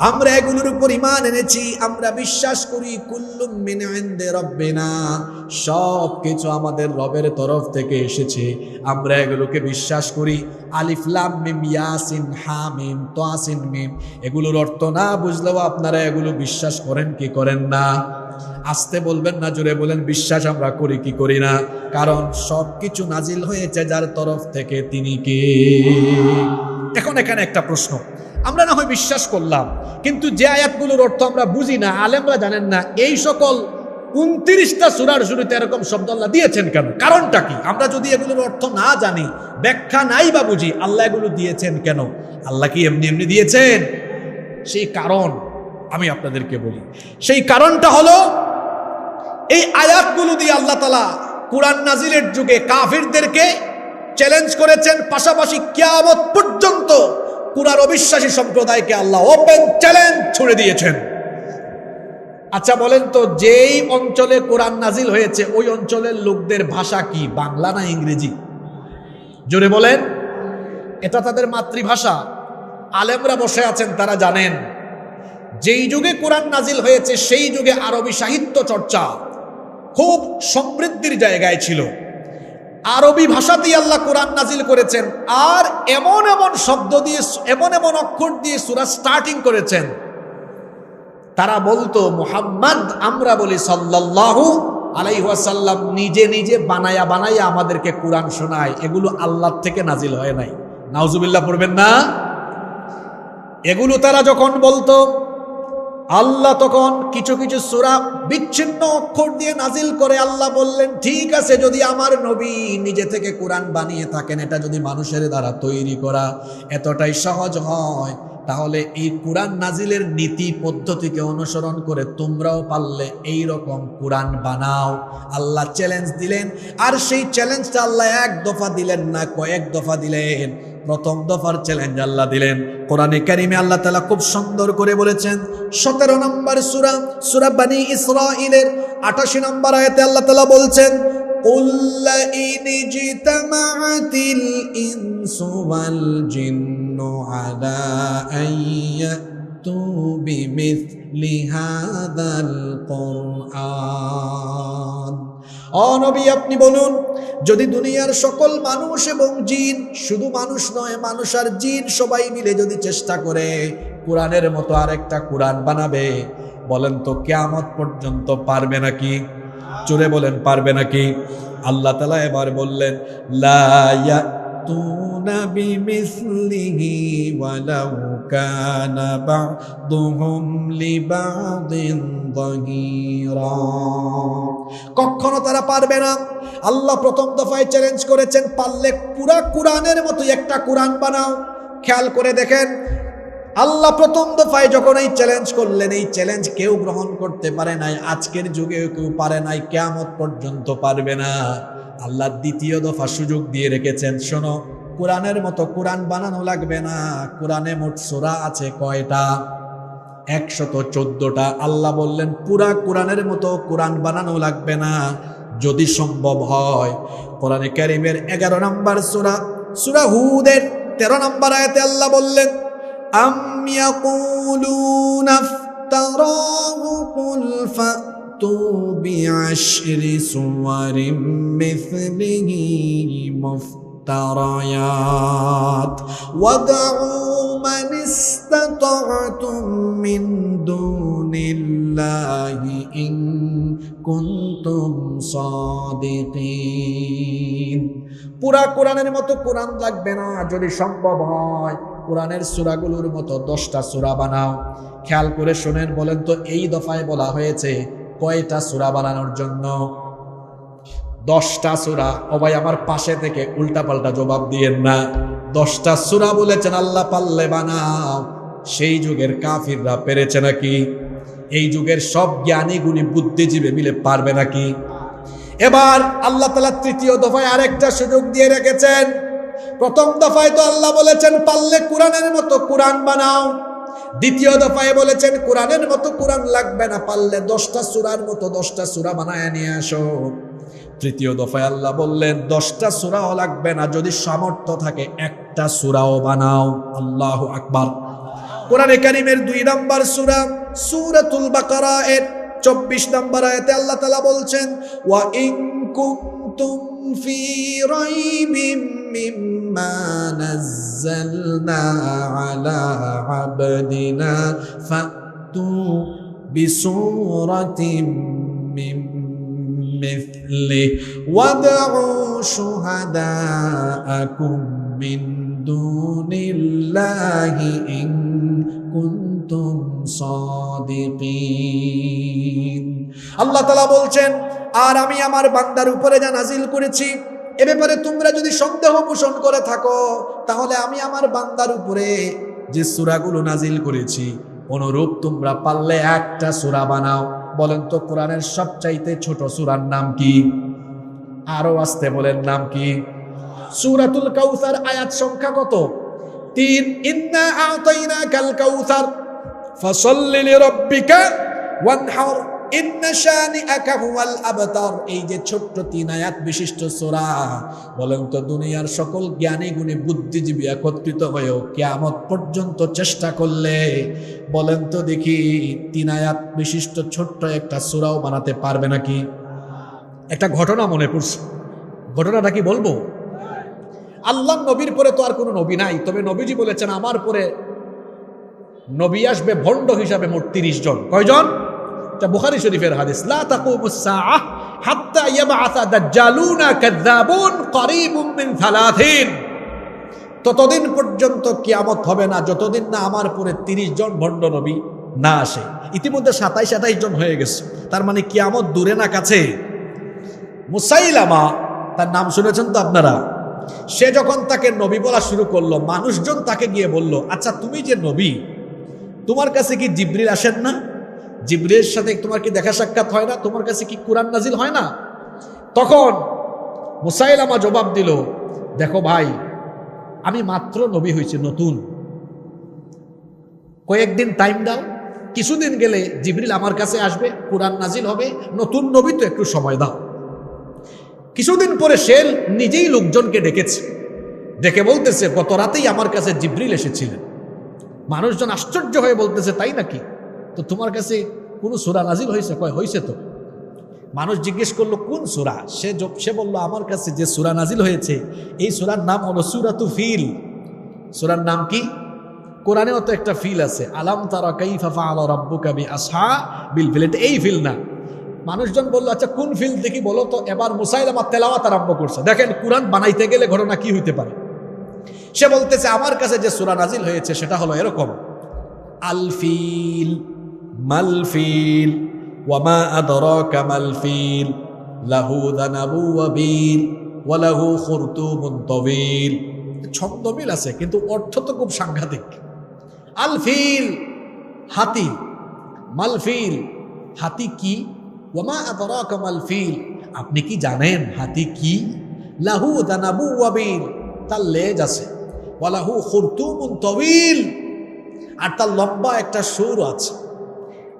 আমরা এগুলোর উপর ঈমান এনেছি, আমরা বিশ্বাস করি, কুল্লুম মিন ইনদি রাব্বিনা, সব কিছু আমাদের রবের তরফ থেকে এসেছে, আমরা এগুলোকে বিশ্বাস করি। আলিফ লাম মিম ইয়াসিন হামিম তাসিন মিম, এগুলোর অর্থ না বুঝলেও আপনারা এগুলো বিশ্বাস করেন কি করেন না? আস্তে বলবেন না, জোরে বলেন, বিশ্বাস আমরা করি কি করি না? কারণ সব কিছু নাজিল হয়েছে যার তরফ থেকে, তিনি কে? এখন এখানে একটা প্রশ্ন, আমরা না হয় বিশ্বাস করলাম, কিন্তু যে আয়াতগুলোর অর্থ আমরা বুঝি না, আলেমরা জানেন না, এই সকল 29টা সূরার শুরুতে এরকম শব্দ আল্লাহ দিয়েছেন কেন? কারণটা কি? আমরা যদি এগুলোর অর্থ না জানি, ব্যাখ্যা নাই বা বুঝি, আল্লাহ এগুলো দিয়েছেন কেন? আল্লাহ কি এমনি এমনি দিয়েছেন? সেই কারণ আমি আপনাদেরকে বলি। সেই কারণটা হলো, এই আয়াতগুলো দিয়ে আল্লাহ তাআলা কুরআন নাজিলের যুগে কাফিরদেরকে চ্যালেঞ্জ করেছেন, পাশাপাশি কিয়ামত পর্যন্ত কুরআন অবিশ্বাসী সম্প্রদায়কে আল্লাহ ওপেন চ্যালেঞ্জ ছুড়ে দিয়েছেন। আচ্ছা বলেন তো, যেই অঞ্চলে কোরআন নাজিল হয়েছে ওই অঞ্চলের লোকদের ভাষা কি, বাংলা না ইংরেজি? জোরে বলেন। এটা তাদের মাতৃভাষা। আলেমরা বসে আছেন, তারা জানেন যেই যুগে কোরআন নাজিল হয়েছে সেই যুগে আরবি সাহিত্য চর্চা খুব সমৃদ্ধির জায়গায় ছিল। আরবি ভাষাতেই আল্লাহ কোরআন নাজিল করেছেন, আর এমন এমন শব্দ দিয়ে, এমন এমন অক্ষর দিয়ে সূরা স্টার্টিং করেছেন। তারা বলতো মুহাম্মদ, আমরা বলি সাল্লাল্লাহু আলাইহি ওয়াসাল্লাম নিজে নিজে বানায়া বানায়া আমাদেরকে কোরআন শোনায়, এগুলো আল্লাহ থেকে নাজিল হয় নাই। নাউজুবিল্লাহ পড়বেন না। এগুলো তারা যখন বলতো, আল্লাহ তখন কিছু কিছু সূরা বিচ্ছিন্ন অক্ষর দিয়ে নাজিল করে। আল্লাহ বললেন, ঠিক আছে, যদি আমার নবী নিজে থেকে কোরআন বানিয়ে থাকেন, এটা যদি মানুষের দ্বারা তৈরি করা এতটাই সহজ হয়, তাহলে এই কোরআন নাজিলের নীতি পদ্ধতিকে অনুসরণ করে তোমরাও পারলে এই রকম কোরআন বানাও। আল্লাহ চ্যালেঞ্জ দিলেন, আর সেই চ্যালেঞ্জটা আল্লাহ এক দফা দিলেন না, কয়েক দফা দিলেন। প্রথম দফার চ্যালেঞ্জ আল্লাহ দিলেন কোরআনে কারিমে। আল্লাহ তাআলা খুব সুন্দর করে বলেছেন, 17 নম্বর সূরা, সূরা বনী ইসরাঈলের 88 নম্বর আয়াতে আল্লাহ তাআলা বলছেন, قُلْ لَئِنِ اجْتَمَعَتِ الْإِنسُ وَالْجِنُّ عَلَىٰ أَن يَأْتُوا بِمِثْلِ هَٰذَا الْقُرْآنِ। ও নবী, আপনি বলুন, যদি দুনিয়ার সকল মানুষ এবং জিন, শুধু মানুষ নয়, মানুষ আর জিন সবাই মিলে যদি চেষ্টা করে কোরআনের মতো আরেকটা কোরআন বানাবে, বলেন তো কিয়ামত পর্যন্ত পারবে নাকি? জোরে বলেন, পারবে নাকি? আল্লাহ তাআলা এবার বললেন, লা ইয়াতুনা বিমিসলিহি ওয়ালাউ কানা বা'দুহুম লিবা'দিন যাহিরা। কখনো তারা পারবে না। আল্লাহ প্রথম দফায় চ্যালেঞ্জ করেছেন, পারলে পুরা কোরআনের মতো একটা কোরআন বানাও। খেয়াল করে দেখেন, আল্লাহ প্রথম দফায় যখন এই চ্যালেঞ্জ করলেন, এই চ্যালেঞ্জ কেউ গ্রহণ করতে পারে নাই, আজকের যুগেও কেউ পারে নাই, কিয়ামত পর্যন্ত পারবে না। আল্লাহ দ্বিতীয় দফা সুযোগ দিয়ে রেখেছেন, শোনো, কোরআনের মতো কোরআন বানানো লাগবে না। কোরআনে মোট সূরা আছে কয়টা? 114টা। আল্লাহ বললেন, পুরা কোরআনের মতো কোরআন বানানো লাগবে না। যদি সম্ভব হয়, কোরআনে কারীমের 11 নম্বর সূরা, সূরা হুদের 13 নম্বর আয়াতে আল্লাহ বললেন, أم يقولون افتراه قل فأتوا بعشر سور مثله مفتريات وادعوا من استطعتم من دون الله إن كنتم صادقين। পুরা কোরআনের মতো কোরআন লাগবে না। যদি সম্ভব হয় কোরআনের সূরাগুলোর মতো 10টা সূরা বানাও। খেয়াল করে শুনেন, বলেন তো এই দফায় বলা হয়েছে কয়টা সূরা বানানোর জন্য? 10টা সূরা। ও ভাই, আমার পাশে থেকে উল্টাপাল্টা জবাব দিয়েন না। 10টা সূরা বলেছেন আল্লাহ, পারলে বানাও। সেই যুগের কাফিররা পেরেছে নাকি? এই যুগের সব জ্ঞানী গুণী বুদ্ধিজীবী মিলে পারবে নাকি? এবার আল্লাহ তাআলা তৃতীয় দফায় আরেকটা সুযোগ দিয়ে রেখেছেন। প্রথম দফায় তো আল্লাহ বলেছেন পারলে কোরআনের মতো কোরআন বানাও। দ্বিতীয় দফায় বলেছেন কোরআনের মতো কোরআন লাগবে না, পারলে 10টা সূরার মতো 10টা সূরা বানায় নিয়ে আসো। তৃতীয় দফায় আল্লাহ বললেন 10টা সূরাও লাগবে না, যদি সামর্থ্য থাকে একটা সূরাও বানাও। আল্লাহু আকবার। কোরআনে কারীমের 2 নম্বর সূরা, সূরাতুল বাকারা এর 24 নম্বর আয়াতে আল্লাহ তাআলা বলছেন, ওয়া ইন কুনতুম ফি রাইবিম মিম্মা নাযালনা আলা আবদিনা ফাতু বিসূরাতিম মিন মিথলি ওয়াদউ শুহাদাআকুম মিন দুনিল্লাহি ইন কুনতুম সাদিকিন। আল্লাহ তাআলা বলছেন, আর আমি আমার বান্দার উপরে যা নাজিল করেছি এ ব্যাপারে তোমরা যদি সন্দেহ পোষণ করে থাকো, তাহলে আমি আমার বান্দার উপরে যে সূরাগুলো নাজিল করেছি অনুরূপ তোমরা পারলে একটা সূরা বানাও। বলেন তো কোরআনের সবচাইতে ছোট সূরার নাম কি? আরো আস্তে বলেন, নাম কি? সূরাতুল কাউসার আয়াত সংখ্যা কত? তিন, ইন্না আ'তাইনাকাল কাউসার ফাসাল্লি লিরাব্বিকা ওয়ানহার ইন্না শানিআকা হুয়াল আবতার। এই যে ছোট্ট 3 আয়াত বিশিষ্ট সূরা, বলেন তো দুনিয়ার সকল জ্ঞানী গুণী বুদ্ধিজীবী একত্রিত হয়েও কিয়ামত পর্যন্ত চেষ্টা করলে বলেন তো দেখি 3 আয়াত বিশিষ্ট ছোট্ট একটা সূরাও বানাতে পারবে নাকি? একটা ঘটনা মনে পড়ছে, ঘটনাটা কি বলবো? আল্লাহ নবীর পরে তো আর কোনো নবী নাই, তবে নবীজি বলেছেন আমার পরে নবী আসবে ভণ্ড হিসাবে মোট 30 জন। কয়জন? এটা বুখারী শরীফের হাদিস। লা তাকুমুস সাআহ হাত্তা ইয়াবআসা দাজ্জালুনা কাযাবুন করিবুম মিন 30। ততদিন পর্যন্ত কিয়ামত হবে না যতদিন না আমার পরে 30 জন ভণ্ড নবী না আসে। ইতিমধ্যে 27 জন হয়ে গেছে, তার মানে কিয়ামত দূরে না কাছে? মুসাইলামা, তার নাম শুনেছেন তো আপনারা, সে যখন তাকে নবী বলা শুরু করলো, মানুষজন তাকে গিয়ে বলল, আচ্ছা তুমি যে নবী, তোমার কাছে কি জিবরিল আসেন না? জিবরিলের সাথে তোমার কি দেখা সাক্ষাৎ হয় না? তোমার কাছে কি কুরআন নাজিল হয় না? তখন মুসাইলামা জবাব দিল, দেখো ভাই, আমি মাত্র নবী হয়েছি, নতুন, কয়েকদিন টাইম দাও, কিছুদিন গেলে জিবরিল আমার কাছে আসবে, কুরআন নাজিল হবে, নতুন নবী তো একটু সময় দাও। কিছুদিন পরে সে নিজেই লোকজনকে ডেকেছে, ডেকে বলতেছে গত রাতেই আমার কাছে জিবরিল এসেছিলেন। মানুষজন আশ্চর্য হয়ে বলতেছে, তাই নাকি? তো তোমার কাছে কোন সূরা নাজিল হয়েছে? কয় হয়েছে তো। মানুষ জিজ্ঞেস করলো কোন সূরা? সে বলল আমার কাছে যে সূরা নাজিল হয়েছে এই সূরার নাম হলো সূরাতু ফিল। সূরার নাম কি? কোরআনেও তো একটা ফিল আছে, আলাম তারা কাইফা ফাআলা রাব্বুকা বিআসহাবিল ফিল, এটা এই ফিল না। মানুষজন বলল আচ্ছা কোন ফিল দেখি বলো তো। এবার মুসাইলামা তেলাওয়াত আরম্ভ করছে। দেখেন কোরআন বানাইতে গেলে ঘটনা কি হইতে পারে। সে বলতেছে আমার কাছে যে সূরা নাজিল হয়েছে সেটা হলো এরকম, আল ফিল মাল ফিল ওয়ামা আদরাকা মাল ফিল লাহু যানাবু ওয়া বিল ওয়া লাহু খুরতুমুন তাওয়িল। ছন্দ মিল আছে কিন্তু অর্থ তো খুব সাংঘাতিক। আল ফিল হাতি, মাল ফিল হাতি কি, ওয়ামা আদরাকা মাল ফিল আপনি কি জানেন হাতি কি, লাহু যানাবু ওয়া বিল তার লেজ আছে, ওয়া লাহু খুরতুমুন তাওয়িল আর তার লম্বা একটা সুর আছে।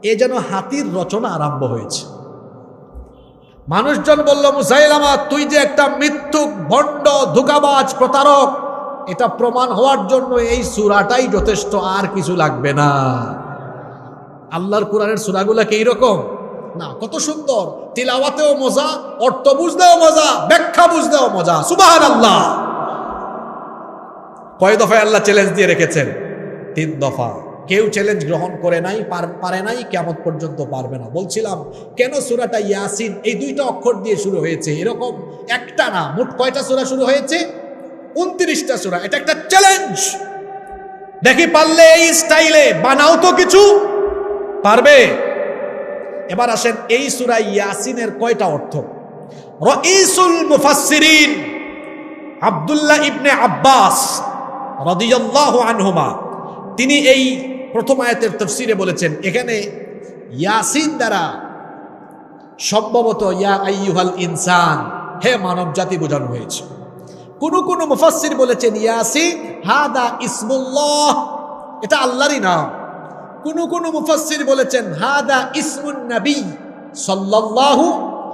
এ যেন হাতির রচনা আরম্ভ হয়েছে। মানুষজন বলল মুসাইলামা তুই যে একটা মিথ্যুক, ভণ্ড, ধোঁকাবাজ, প্রতারক, এটা প্রমাণ হওয়ার জন্য এই সূরাটাই যথেষ্ট, আর কিছু লাগবে না। আল্লাহর কোরআনের সূরাগুলো কি এইরকম না? কত সুন্দর, তিলাওয়াতেও মজা, অর্থ বুঝতেও মজা, ব্যাখ্যা বুঝতেও মজা। সুবহানাল্লাহ। কয় দফায় আল্লাহ চ্যালেঞ্জ দিয়ে রেখেছেন? 3 দফা। কেউ চ্যালেঞ্জ গ্রহণ করে নাই, পারে নাই, কিয়ামত পর্যন্ত পারবে না। বলছিলাম কেন সূরাটা ইয়াসিন এই 2টা অক্ষর দিয়ে শুরু হয়েছে? এরকম একটা না, মোট কয়টা সূরা শুরু হয়েছে? 29টা সূরা। এটা একটা চ্যালেঞ্জ। দেখি পারলে এই স্টাইলে বানাও তো কিছু, পারবে? এবার আসেন এই সূরা ইয়াসিনের কয়টা অর্থ? রাইসুল মুফাসসিরিন আব্দুল্লাহ ইবনে আব্বাস রাদিয়াল্লাহু আনহুমা তিনি এই প্রথম আয়াতের তাফসীরে বলেছেন এখানে ইয়াসিন দ্বারা সম্ভবত ইয়া আইয়ুহাল ইনসান, হে মানব জাতি বোঝানো হয়েছে। কোন মুফাসসির বলেছেন ইয়াসিন হাদা ইসমুল্লাহ, এটা আল্লাহরই নাম। কোন মুফাসসির বলেছেন হাদা ইসমুন নবী সাল্লাল্লাহু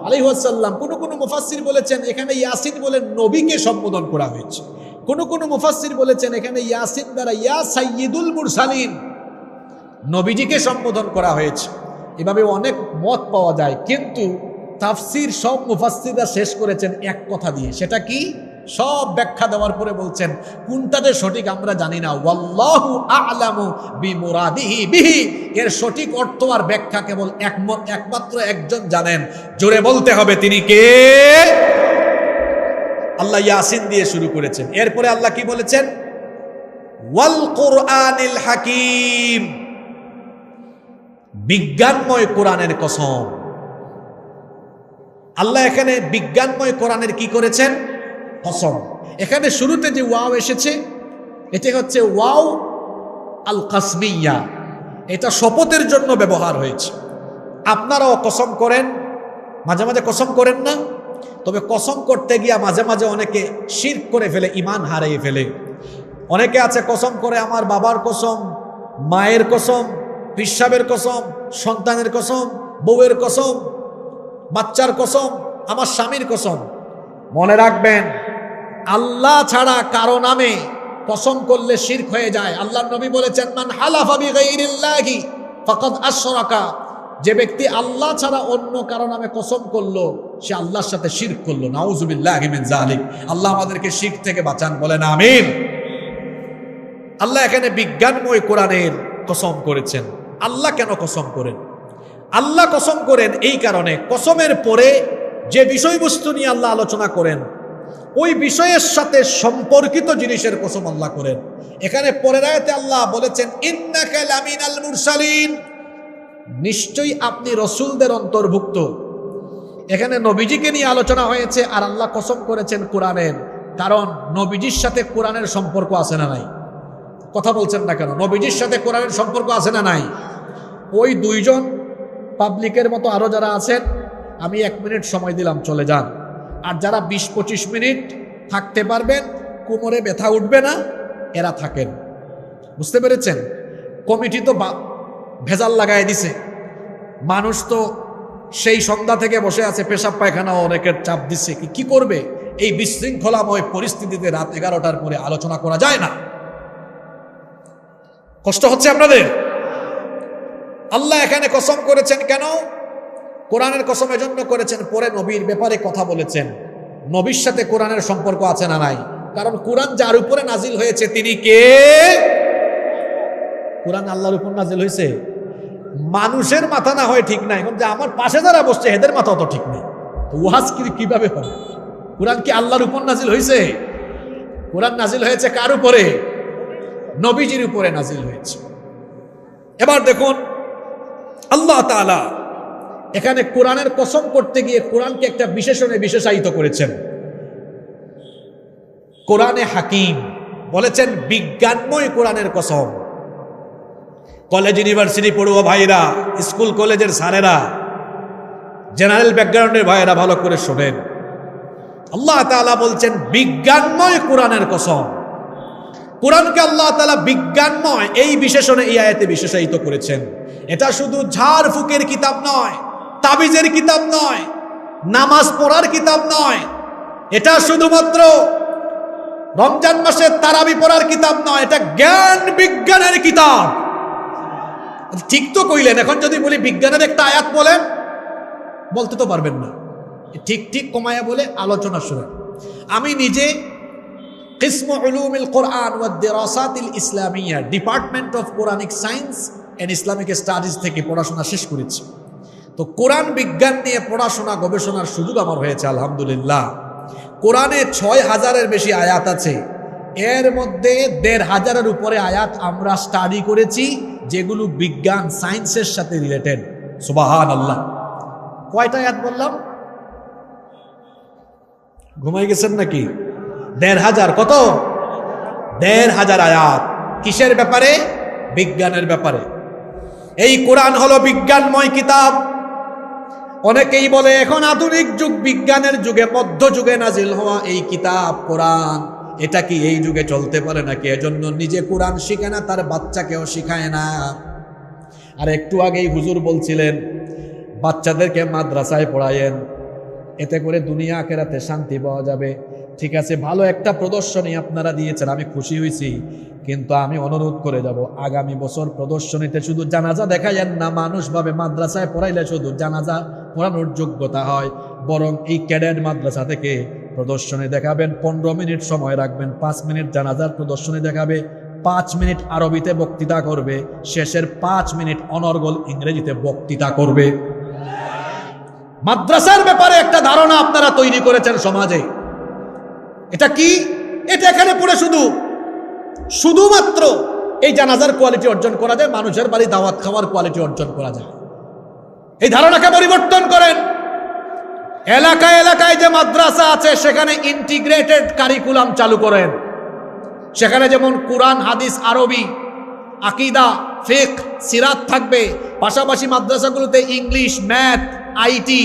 আলাইহি ওয়াসাল্লাম। কোন মুফাসসির বলেছেন এখানে ইয়াসিন বলে নবীকে সম্বোধন করা হয়েছে। কোন মুফাসসির বলেছেন এখানে ইয়াসিন দ্বারা ইয়া সাইয়্যিদুল মুরসালিন, নবীজিকে সম্বোধন করা হয়েছে। এভাবে অনেক মত পাওয়া যায়, কিন্তু তাফসীর সব মুফাসসিররা শেষ করেছেন এক কথা দিয়ে। সেটা কি? সব ব্যাখ্যা দেওয়ার পরে বলছেন কোনটাতে সঠিক আমরা জানি না, ওয়াল্লাহু আ'লামু বিমুরাদিহি বিহি, এর সঠিক অর্থ আর ব্যাখ্যা কেবল একমাত্র একজন জানেন। জোরে বলতে হবে তিনি কে? আল্লাহ ইয়াসিন দিয়ে শুরু করেছেন। এরপরে আল্লাহ কি বলেছেন? ওয়াল কুরআনিল হাকিম, বিজ্ঞানময় কোরআনের কসম। আল্লাহ এখানে বিজ্ঞানময় কোরআনের কি করেছেন? কসম। এখানে শুরুতে যে ওয়াও এসেছে এটা হচ্ছে ওয়াও আল কাসমিয়া, এটা শপথের জন্য ব্যবহার হয়েছে। আপনারাও কসম করেন, মাঝে মাঝে কসম করেন না? তবে কসম করতে গিয়া মাঝে মাঝে অনেকে শিরক করে ফেলে, ঈমান হারিয়ে ফেলে। অনেকে আছে কসম করে আমার বাবার কসম, মায়ের কসম, পিসাবের কসম, সন্তানের কসম, বউয়ের কসম, বাচ্চার কসম, আমার স্বামীর কসম। মনে রাখবেন, আল্লাহ ছাড়া কারো নামে কসম করলে শিরক হয়ে যায়। আল্লাহর নবী বলেছেন, মান হালাফা বিগাইরিল্লাহি ফাকাদ আশরাকা, যে ব্যক্তি আল্লাহ ছাড়া অন্য কারো নামে কসম করলো সে আল্লাহর সাথে শিরক করলো। নাউযুবিল্লাহি মিন যালিক। আল্লাহ আমাদেরকে শিরক থেকে বাঁচান, বলেন আমিন। আল্লাহ এখানে বিজ্ঞানময় কোরআনের কসম করেছেন। আল্লাহ কেন কসম করেন? আল্লাহ কসম করেন এই কারণে, কসমের পরে যে বিষয়বস্তু নিয়ে আল্লাহ আলোচনা করেন ওই বিষয়ের সাথে সম্পর্কিত জিনিসের কসম আল্লাহ করেন। এখানে পরের আয়াতে আল্লাহ বলেছেন, ইন্নাকা লামিনাল মুরসালিন, নিশ্চয়ই আপনি রসুলদের অন্তর্ভুক্ত। এখানে নবীজিকে নিয়ে আলোচনা হয়েছে আর আল্লাহ কসম করেছেন কোরআনের, কারণ নবীজির সাথে কোরআনের সম্পর্ক আছে না নাই? কথা বলছেন না কেন? নবীজির সাথে কোরআনের সম্পর্ক আছে না নাই? ওই দুইজন পাবলিকের মতো আরো যারা আছেন, আমি 1 মিনিট সময় দিলাম, চলে যান। আর যারা 20-25 মিনিট থাকতে পারবেন, কোমরে ব্যথা উঠবে না, এরা থাকেন। বুঝতে পেরেছেন? কমিটি তো ভেজাল লাগাই দিছে। মানুষ তো সেই সন্ধ্যা থেকে বসে আছে, পেশাব পায়খানা অনেকের চাপ দিচ্ছে। কি করবে? এই বিশৃঙ্খলাময় পরিস্থিতিতে রাত 11টার পরে আলোচনা করা যায় না। কষ্ট হচ্ছে আপনাদের? আল্লাহ এখানে কসম করেছেন কেন? কোরআনের কসম এজন্য করেছেন, পরে নবীর ব্যাপারে কথা বলেছেন। নবীর সাথে কোরআনের সম্পর্ক আছে না নাই? কারণ কোরআন যার উপরে নাজিল হয়েছে তিনি কে? কোরআন আল্লাহর উপর নাজিল হয়েছে। মানুষের মাথা না হয় ঠিক নাই, এখন যে আমার পাশে যারা বসছে এদের মাথা অত ঠিক নেই। ওয়াজ কিভাবে হবে? কোরআন কি আল্লাহর উপর নাজিল হয়েছে? কোরআন নাজিল হয়েছে কার উপরে? নবীজির উপরে নাজিল হয়েছে। এবার দেখুন, আল্লাহ তাআলা এখানে কোরআনের কসম করতে গিয়ে কোরআনকে একটা বিশেষণে বিশেষায়িত করেছেন। কোরআনে হাকিম বলেছেন, বিজ্ঞানময় কোরআনের কসম। কলেজ ইউনিভার্সিটি পড়ুয়া ভাইরা, স্কুল কলেজের স্যারেরা, জেনারেল ব্যাকগ্রাউন্ডের ভাইয়েরা ভালো করে শোনেন। আল্লাহ তাআলা বলছেন বিজ্ঞানময় কোরআনের কসম। কোরআনকে আল্লাহ তাআলা বিজ্ঞানময় এই বিশেষণে এই আয়াতে বিশেষায়িত করেছেন। এটা শুধু ঝাড় ফুকের কিতাব নয়, তাবিজের কিতাব নয়, নামাজ পড়ার কিতাব নয়, এটা শুধুমাত্র রমজান মাসে তারাবি পড়ার কিতাব নয়, এটা জ্ঞান বিজ্ঞানের কিতাব। ঠিক তো কইলেন। এখন যদি বলি বিজ্ঞানের একটা আয়াত বলেন, বলতে তো পারবেন না। ঠিক ঠিক কমায়া বলে আলোচনা শুরু। আমি নিজে কিসমু উলুমিল কোরআন ওয়া দিরাসাতিল ইসলামিয়া, department of Quranic science and Islamic studies থেকে পড়াশোনা শেষ করেছি। তো কোরআন বিজ্ঞান নিয়ে পড়াশোনা গবেষণার সুযোগ আমার হয়েছে আলহামদুলিল্লাহ। কোরআনে 6000-এর বেশি আয়াত আছে, এর মধ্যে 1500-এর উপরে আয়াত আমরা স্টাডি করেছি যেগুলো বিজ্ঞান সায়েন্সের সাথে রিলেটেড। সুবহানাল্লাহ। কয়টা আয়াত বললাম? ঘুমাই গেছেন নাকি? 1500। কত? 1500 আয়াত। কিসের ব্যাপারে? বিজ্ঞানের ব্যাপারে। এই কোরআন হলো বিজ্ঞানময় কিতাব। অনেকেই বলে এখন আধুনিক যুগ, বিজ্ঞানের যুগে, মধ্যযুগে নাজিল হওয়া এই কিতাব কোরআন, এটা কি এই যুগে চলতে পারে নাকি? এজন্য নিজে কোরআন শিখে না, তার বাচ্চাকেও শিখায় না। আর একটু আগেই হুজুর বলছিলেন বাচ্চাদেরকে মাদ্রাসায় পড়ায়েন, এতে করে দুনিয়া আখিরাতে শান্তি পাওয়া যাবে। ঠিক আছে, ভালো একটা প্রদর্শনী আপনারা দিয়েছেন, আমি খুশি হয়েছি। কিন্তু আমি অনুরোধ করে যাব, আগামী বছর প্রদর্শনীতে শুধু জানাজা দেখাইয়েন না। মানুষ ভাবে মাদ্রাসায় পড়াইলে শুধু জানাজা পড়ানোর যোগ্যতা হয়, বরং এই ক্যাডেট মাদ্রাসা থেকে প্রদর্শনী দেখাবেন। 15 মিনিট সময় রাখবেন, 5 মিনিট জানাজার প্রদর্শনী দেখাবে, 5 মিনিট আরবিতে বক্তৃতা করবে, শেষের 5 মিনিট অনর্গল ইংরেজিতে বক্তৃতা করবে। মাদ্রাসার ব্যাপারে একটা ধারণা আপনারা তৈরি করেছেন সমাজে। এটা কি? এটা এখানে পড়ে শুধুমাত্র এই জানাজার কোয়ালিটি অর্জন করা যায়, মানুষের বাড়ি দাওয়াত খাওয়ার কোয়ালিটি অর্জন করা যায়। এই ধারণাকে পরিবর্তন করেন। এলাকায় এলাকায় যে মাদ্রাসা আছে সেখানে ইন্টিগ্রেটেড কারিকুলাম চালু করেন। সেখানে যেমন কোরআন, হাদিস, আরবি, আকীদা, ফিকহ, সিরাত থাকবে, পাশাপাশি মাদ্রাসাগুলোতে ইংলিশ, ম্যাথ, আইটি,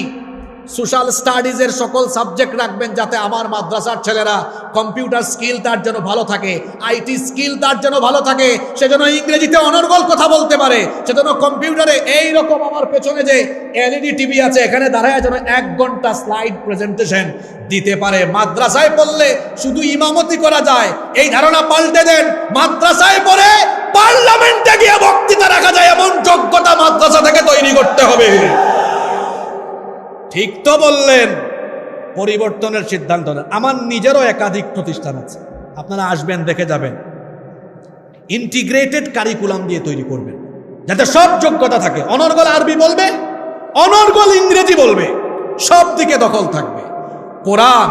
সোশ্যাল স্টাডিজের সকল সাবজেক্ট রাখবেন, যাতে আমার মাদ্রাসার ছেলেরা কম্পিউটার স্কিল তার যেন ভালো থাকে, আইটি স্কিল তার যেন ভালো থাকে, সেজন্য ইংরেজিতে অনর্গল কথা বলতে পারে, সেজন্য কম্পিউটারে এই রকম আমার পেছনে যে এলইডি টিভি আছে এখানে দাঁড়ায় যেন 1 ঘন্টা স্লাইড প্রেজেন্টেশন দিতে পারে। মাদ্রাসায় পড়লে শুধু ইমামতি করা যায়, এই ধারণা পাল্টে দেন। মাদ্রাসায় পড়ে পার্লামেন্টে গিয়ে বক্তৃতা রাখা যায়, এমন যোগ্যতা মাদ্রাসা থেকে তৈরি করতে হবে। ঠিক তো বললেন? পরিবর্তনের সিদ্ধান্ত নেন। আমার নিজেরও একাধিক প্রতিষ্ঠান আছে, আপনারা আসবেন দেখে যাবেন। ইন্টিগ্রেটেড কারিকুলাম দিয়ে তৈরি করবেন, যাতে সব যোগ্যতা থাকে। অনর্গল আরবি বলবে, অনর্গল ইংরেজি বলবে, সব দিকে দখল থাকবে। কোরআন,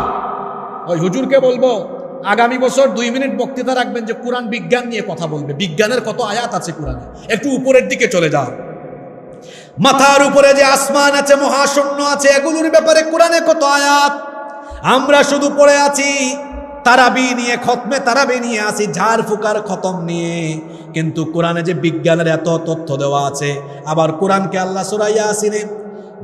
ওই হুজুরকে বলবো আগামী বছর 2 মিনিট বক্তৃতা রাখবেন যে কোরআন বিজ্ঞান নিয়ে কথা বলবে। বিজ্ঞানের কত আয়াত আছে কোরআনে, একটু উপরের দিকে চলে যান। মাথার উপরে যে আসমান আছে, মহাশূন্য আছে, এগুলোর ব্যাপারে কোরআনে কত আয়াত। আমরা শুধু পড়ে আছি তারাবি নিয়ে, খতমে তারাবি নিয়ে আছি, ঝাড় ফুকার খতম নিয়ে, কিন্তু কোরআনে যে বিজ্ঞানের এত তথ্য দেওয়া আছে। আবার কোরআনকে আল্লাহ সূরা ইয়াসিনে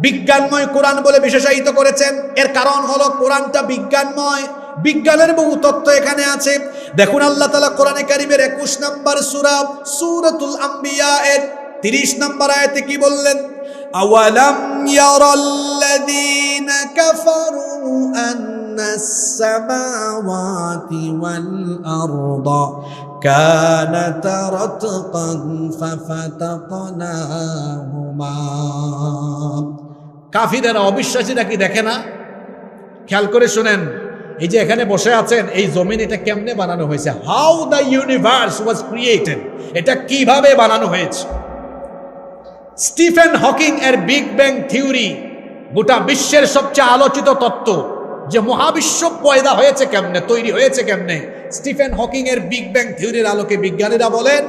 বিজ্ঞানময় কোরআন বলে বিশেষায়িত করেছেন। এর কারণ হলো কোরআনটা বিজ্ঞানময়, বিজ্ঞানের বহু তথ্য এখানে আছে। দেখুন আল্লাহ তাআলা কোরআনে কারীমের 21 নম্বর সূরা সূরাতুল আম্বিয়া এর 30 নম্বর আয়াতে কি বললেন? আওয়ালাম ইয়ারাল্লাযীনা কাফারু আন্নাস সামাওয়াতি ওয়াল আরদা কানাতা রাতকান ফাফাতাকনাহুমা। কাফিররা, অবিশ্বাসীরা কি দেখে না? খেয়াল করে শুনেন, এই যে এখানে বসে আছেন, এই জমিন এটা কেমনে বানানো হয়েছে? How the universe was created, এটা কিভাবে বানানো হয়েছে? স্টিফেন হকিং এর বিগ ব্যাং থিওরি গোটা বিশ্বের সবচেয়ে আলোচিত তত্ত্ব, যে মহাবিশ্ব পয়দা হয়েছে কেমনে, তৈরি হয়েছে কেমনে। স্টিফেন হকিং এর বিগ ব্যাং থিওরির আলোকে বিজ্ঞানীরা বলেন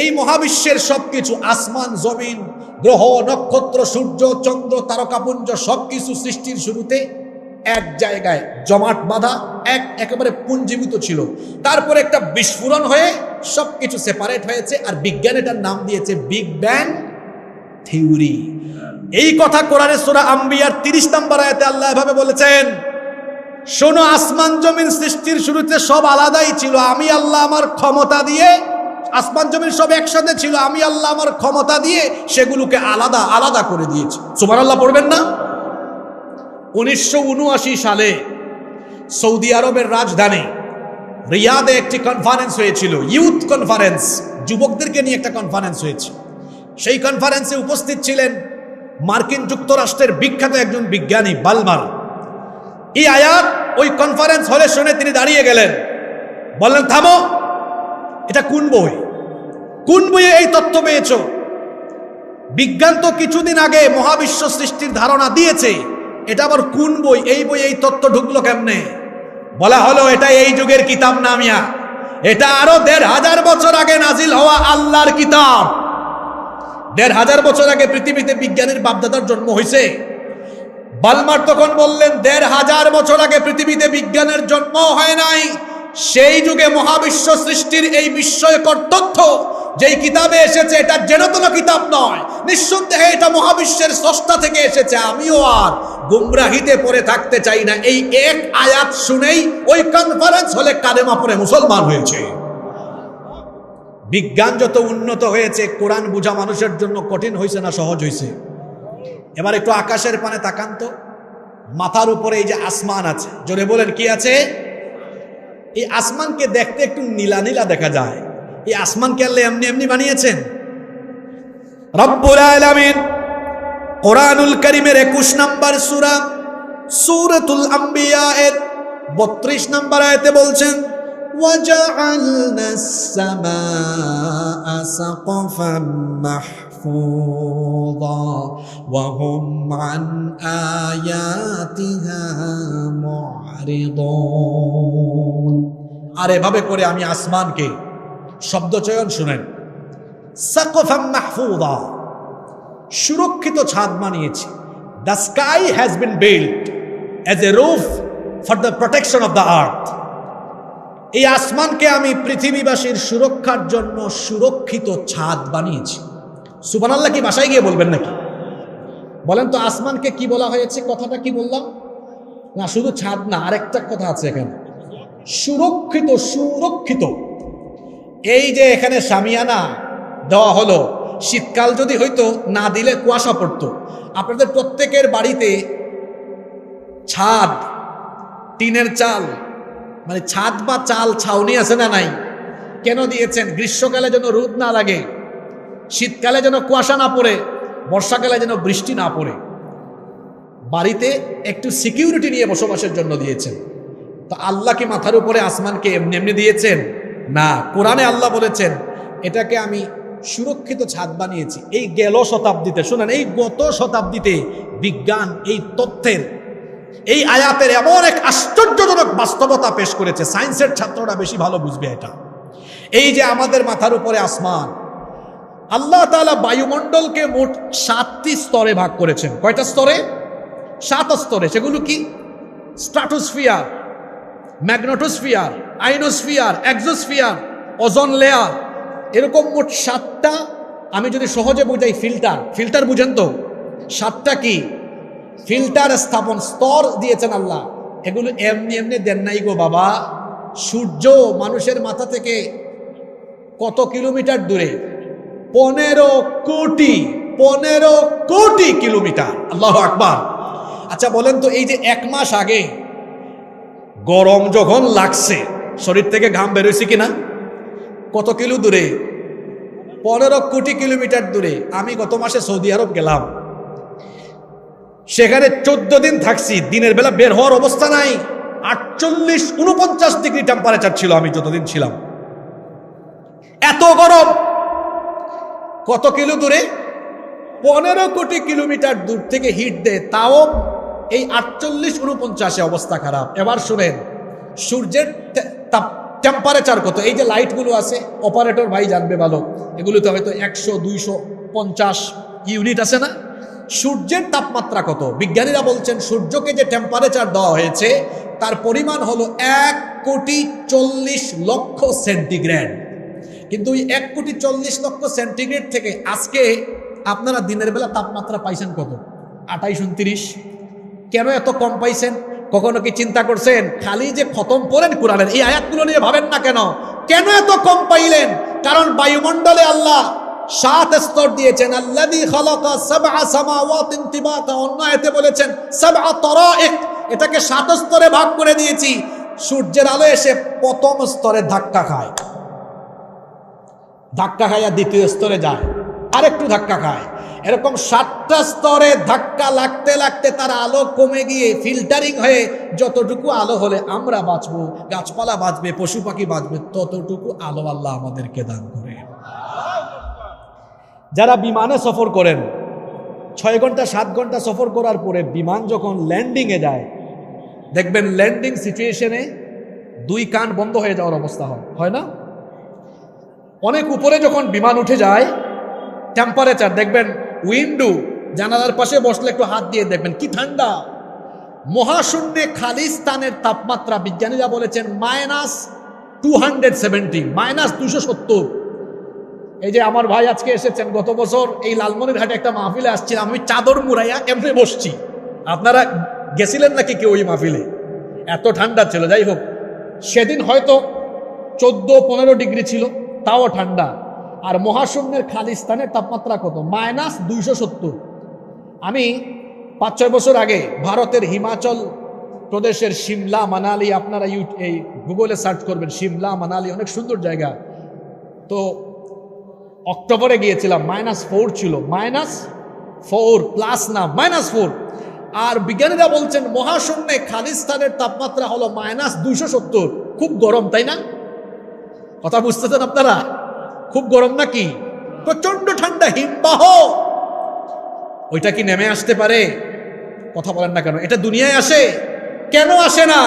এই মহাবিশ্বের সবকিছু, আসমান, জমিন, গ্রহ, নক্ষত্র, সূর্য, চন্দ্র, তারকাপুঞ্জ, সবকিছু সৃষ্টির শুরুতে এক জায়গায় জমাট বাঁধা, একেবারে পুঞ্জীভূত ছিল। তারপর একটা বিস্ফোরণ হয়ে সবকিছু সেপারেট হয়েছে, আর বিজ্ঞান এটার নাম দিয়েছে বিগ ব্যাং থিওরি। এই কথা কোরআনে সূরা আম্বিয়ার 30 নম্বর আয়াতে আল্লাহ এভাবে বলেছেন, শোনো, আসমান জমিন সৃষ্টির শুরুতে সব আলাদাই ছিল, আমি আল্লাহ আমার ক্ষমতা দিয়ে, আসমান জমিন সব একসাথে ছিল, আমি আল্লাহ আমার ক্ষমতা দিয়ে সেগুলোকে আলাদা আলাদা করে দিয়েছি। সুবহানাল্লাহ পড়বেন না? 1979 সালে সৌদি আরবের রাজধানী রিয়াদে একটি কনফারেন্স হয়েছিল, ইউথ কনফারেন্স, যুবকদেরকে নিয়ে একটা কনফারেন্স হয়েছে। সেই কনফারেন্সে উপস্থিত ছিলেন মার্কিন যুক্তরাষ্ট্রের বিখ্যাত একজন বিজ্ঞানী বালমার। এই আয়াত ওই কনফারেন্স হলে শুনে তিনি দাঁড়িয়ে গেলেন, বললেন, থামো, এটা কোন বই? কোন বইয়ে এই তথ্য পেয়েছ? বিজ্ঞান তো কিছুদিন আগে মহাবিশ্ব সৃষ্টির ধারণা দিয়েছে, এটা আবার কোন বই? এই বই এই তথ্য ঢুকলো কেমনে? বলা হলো, এটা এই যুগের কিতাব না মিয়া, এটা আরো 1500 বছর আগে নাজিল হওয়া আল্লাহর কিতাব। 1500 বছর আগে পৃথিবীতে বিজ্ঞানের বাপদাদার জন্ম হয়েছে। বালমার তখন বললেন, 1500 বছর আগে পৃথিবীতে বিজ্ঞানের জন্ম হয় নাই। সেই যুগে মহাবিশ্ব সৃষ্টির এই বিস্ময়কর তথ্য যেই কিতাবে এসেছে, এটা যেন কোনো কিতাব নয়, নিঃসন্দেহে এটা মহাবিশ্বের স্রষ্টা থেকে এসেছে। আমিও আর গুমরাহিতে পড়ে থাকতে চাই না। এই এক আয়াত শুনেই ওই কনফারেন্স হলে কালেমা পড়ে মুসলমান হয়েছে। বিজ্ঞান যত উন্নত হয়েছে, কোরআন বোঝা মানুষের জন্য কঠিন হয়েছে না সহজ হয়েছে? এবার একটু আকাশের পানে তাকান তো, মাথার উপরে এই যে আসমান আছে, জোরে বলেন কি আছে? এই আসমানকে দেখতে একটু নীলা নীলা দেখা যায়। এই আসমানকে আল্লাহ এমনি এমনি বানিয়েছেন? রব্বুল আলামিন কোরআনুল কারীমের 21 নম্বর সূরা সূরাতুল আম্বিয়া এর 32 নম্বর আয়াতে বলছেন, وَجَعَلْنَا السَّمَاءَ سَقْفًا مَحْفُوظًا وَهُمْ عَنْ آيَاتِهَا مُعْرِضُونَ। আর এভাবে করে আমি আসমানকে, শব্দচয়ন শুনেন, সাকফাম মাহফুযা, সুরক্ষিত ছাদ বানিয়েছি। The sky has been built as a roof for the protection of the earth. এই আসমানকে আমি পৃথিবীবাসীর সুরক্ষার জন্য সুরক্ষিত ছাদ বানিয়েছি। সুবহানাল্লাহ কি বাসায় গিয়ে বলবেন নাকি? বলেন তো আসমানকে কি বলা হয়েছে? কথাটা কি বললাম না? শুধু ছাদ না, আরেকটা কথা আছে এখানে, সুরক্ষিত। সুরক্ষিত। এই যে এখানে শামিয়ানা দেওয়া হলো, শীতকাল যদি হইতো না দিলে কুয়াশা পড়তো। আপনাদের প্রত্যেকের বাড়িতে ছাদ, টিনের চাল, মানে ছাদ বা চাল ছাউনি আছে না নাই? কেন দিয়েছেন? গ্রীষ্মকালে যেন রোদ না লাগে, শীতকালে যেন কুয়াশা না পড়ে, বর্ষাকালে যেন বৃষ্টি না পড়ে। বাড়িতে একটু সিকিউরিটি নিয়ে বসবাসের জন্য দিয়েছেন। তো আল্লাহ কি মাথার উপরে আসমানকে এমনি এমনি দিয়েছেন? না, কোরআনে আল্লাহ বলেছেন এটাকে আমি সুরক্ষিত ছাদ বানিয়েছি। এই গেল শতাব্দীতে, শুনেন, এই গত শতাব্দীতে বিজ্ঞান এই তথ্যের, এই আয়াতের এমন এক আশ্চর্যজনক বাস্তবতা পেশ করেছে, সায়েন্সের ছাত্ররা বেশি ভালো বুঝবে এটা। এই যে আমাদের মাথার উপরে আসমান, আল্লাহ তাআলা বায়ুমণ্ডলকে মোট 7টি স্তরে ভাগ করেছেন। কয়টা স্তরে? 7 স্তরে। সেগুলো কি? Stratosphere, magnetosphere, ionosphere, exosphere, ozone layer, এরকম মোট 7টা। আমি যদি সহজে বুঝাই, ফিল্টার। ফিল্টার বুঝেন তো? 7টা কি? ফিল্টার স্থাপন স্তর দিয়েছেন আল্লাহ। এগুলো এমনি এমনি দেন নাই গো বাবা। সূর্য মানুষের মাথা থেকে কত কিলোমিটার দূরে? 15 কোটি কিলোমিটার। আল্লাহু আকবার। আচ্ছা বলেন তো, এই যে 1 মাস আগে গরম যখন লাগছে, শরীর থেকে ঘাম বেরোইছে কিনা? কত কিলো দূরে? 15 কোটি কিলোমিটার দূরে। আমি গত মাসে সৌদি আরব গেলাম, সেখানে 14 দিন থাকছি। দিনের বেলা বের হওয়ার অবস্থা নাই। 48-49 ডিগ্রি টেম্পারেচার ছিল আমি যতদিন ছিলাম। এত গরম। কত কিলো দূরে? 15 কোটি কিলোমিটার দূর থেকে হিট দেয়, তাও এই 48-49 অবস্থা খারাপ। এবার শুনেন, সূর্যের টেম্পারেচার কত? এই যে লাইটগুলো আছে, অপারেটর ভাই জানবে ভালো, এগুলোতে হয়তো 100-250 ইউনিট আছে না? সূর্যের তাপমাত্রা কত? বিজ্ঞানীরা বলছেন সূর্যকে যে টেম্পারেচার দেওয়া হয়েছে তার পরিমাণ হলো 1,40,00,000 সেন্টিগ্রেড। কিন্তু ওই 1,40,00,000 সেন্টিগ্রেড থেকে আজকে আপনারা দিনের বেলা তাপমাত্রা পাইছেন কত? 28-29। কেন এত কম পাইছেন? কখনো কি চিন্তা করছেন? খালি যে খতম করেন কোরআনের এই আয়াতগুলো নিয়ে ভাবেন না কেন? কেন এত কম পাইলেন? কারণ বায়ুমণ্ডলে আল্লাহ 7 স্তর দিয়েছেন। আল্লাযী খালাকা 7 সামাওয়াতিন তিবাকা। অন্য আয়াতে বলেছেন 7 তারাইক। এটাকে 7 স্তরে ভাগ করে দিয়েছি। সূর্যের আলো এসে প্রথম স্তরে ধাক্কা খায়, ধাক্কা খাইয়া দ্বিতীয় স্তরে যায়, আরেকটু ধাক্কা খায়। এরকম 7টা স্তরে ধাক্কা লাগতে লাগতে তার আলো কমে গিয়ে ফিল্টারিং হয়ে যতটুকু আলো হলে আমরা বাঁচবো, গাছপালা বাঁচবে, পশু পাখি বাঁচবে, ততটুকু আলো আল্লাহ আমাদেরকে দান করে। যারা বিমানে সফর করেন, 6 ঘন্টা 7 ঘন্টা সফর করার পরে বিমান যখন ল্যান্ডিংয়ে যায়, দেখবেন ল্যান্ডিং সিচুয়েশনে 2 কান বন্ধ হয়ে যাওয়ার অবস্থা হয় না? অনেক উপরে যখন বিমান উঠে যায়, টেম্পারেচার দেখবেন, উইন্ডো জানালার পাশে বসলে একটু হাত দিয়ে দেখবেন কি ঠান্ডা। মহাশূন্যে খালি স্থানের তাপমাত্রা বিজ্ঞানীরা বলেছেন -270, -270। এই যে আমার ভাই আজকে এসেছেন, গত বছর এই লালমনিরহাটে একটা মাহফিলে আসছিলাম, আমি চাদর মুড়াইয়া এমনি বসছি। আপনারা গেছিলেন নাকি কেউ ওই মাহফিলে? এত ঠান্ডা ছিল। যাই হোক, সেদিন হয়তো 14-15 ডিগ্রি ছিল, তাও ঠান্ডা। আর মহাশূন্যের খালি স্থানের তাপমাত্রা কত? -270। আমি 5-6 বছর আগে ভারতের হিমাচল প্রদেশের সিমলা মানালি, আপনারা এই গুগলে সার্চ করবেন, সিমলা মানালি অনেক সুন্দর জায়গা। তো অক্টোবরে গিয়েছিলাম, -4 ছিল, -4 প্লাস না, -4। আর বিজ্ঞানীরা বলছেন মহাশূন্যে খালি স্থানের তাপমাত্রা হলো -270। খুব গরম, তাই না? কথা বুঝতেছেন আপনারা? খুব গরম নাকি? প্রচন্ড ঠান্ডা, হিমবাহ। ওইটা কি নেমে আসতে পারে? কথা বলেন না কেন? এটা দুনিয়ায় আসে? কেন আসে না?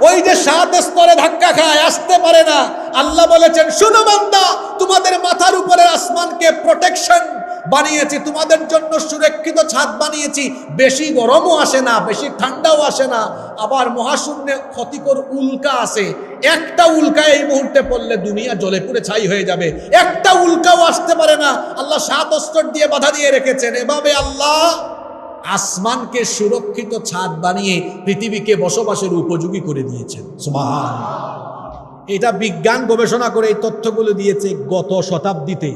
ওই যে 7 স্তরে ধাক্কা খায়, আসতে পারে না। আল্লাহ বলেছেন, শুনো বান্দা, তোমাদের মাথার উপরে আসমানকে প্রোটেকশন বানিয়েছি, তোমাদের জন্য সুরক্ষিত ছাদ বানিয়েছি। বেশি গরমও আসে না, বেশি ঠান্ডাও আসে না। আবার মহাশূন্যে ক্ষতিকর উল্কা আছে, একটা উল্কা এই মুহূর্তে পড়লে দুনিয়া জ্বলে পুড়ে ছাই হয়ে যাবে। একটা উল্কাও আসতে পারে না। আল্লাহ 7 স্তর দিয়ে বাধা দিয়ে রেখেছেন। এভাবে আল্লাহ আসমানকে সুরক্ষিত ছাদ বানিয়ে পৃথিবীকে বসবাসের উপযোগী করে দিয়েছেন। সুবহানাল্লাহ। এটা বিজ্ঞান গবেষণা করে এই তথ্যগুলো দিয়েছে গত শতাব্দীতে,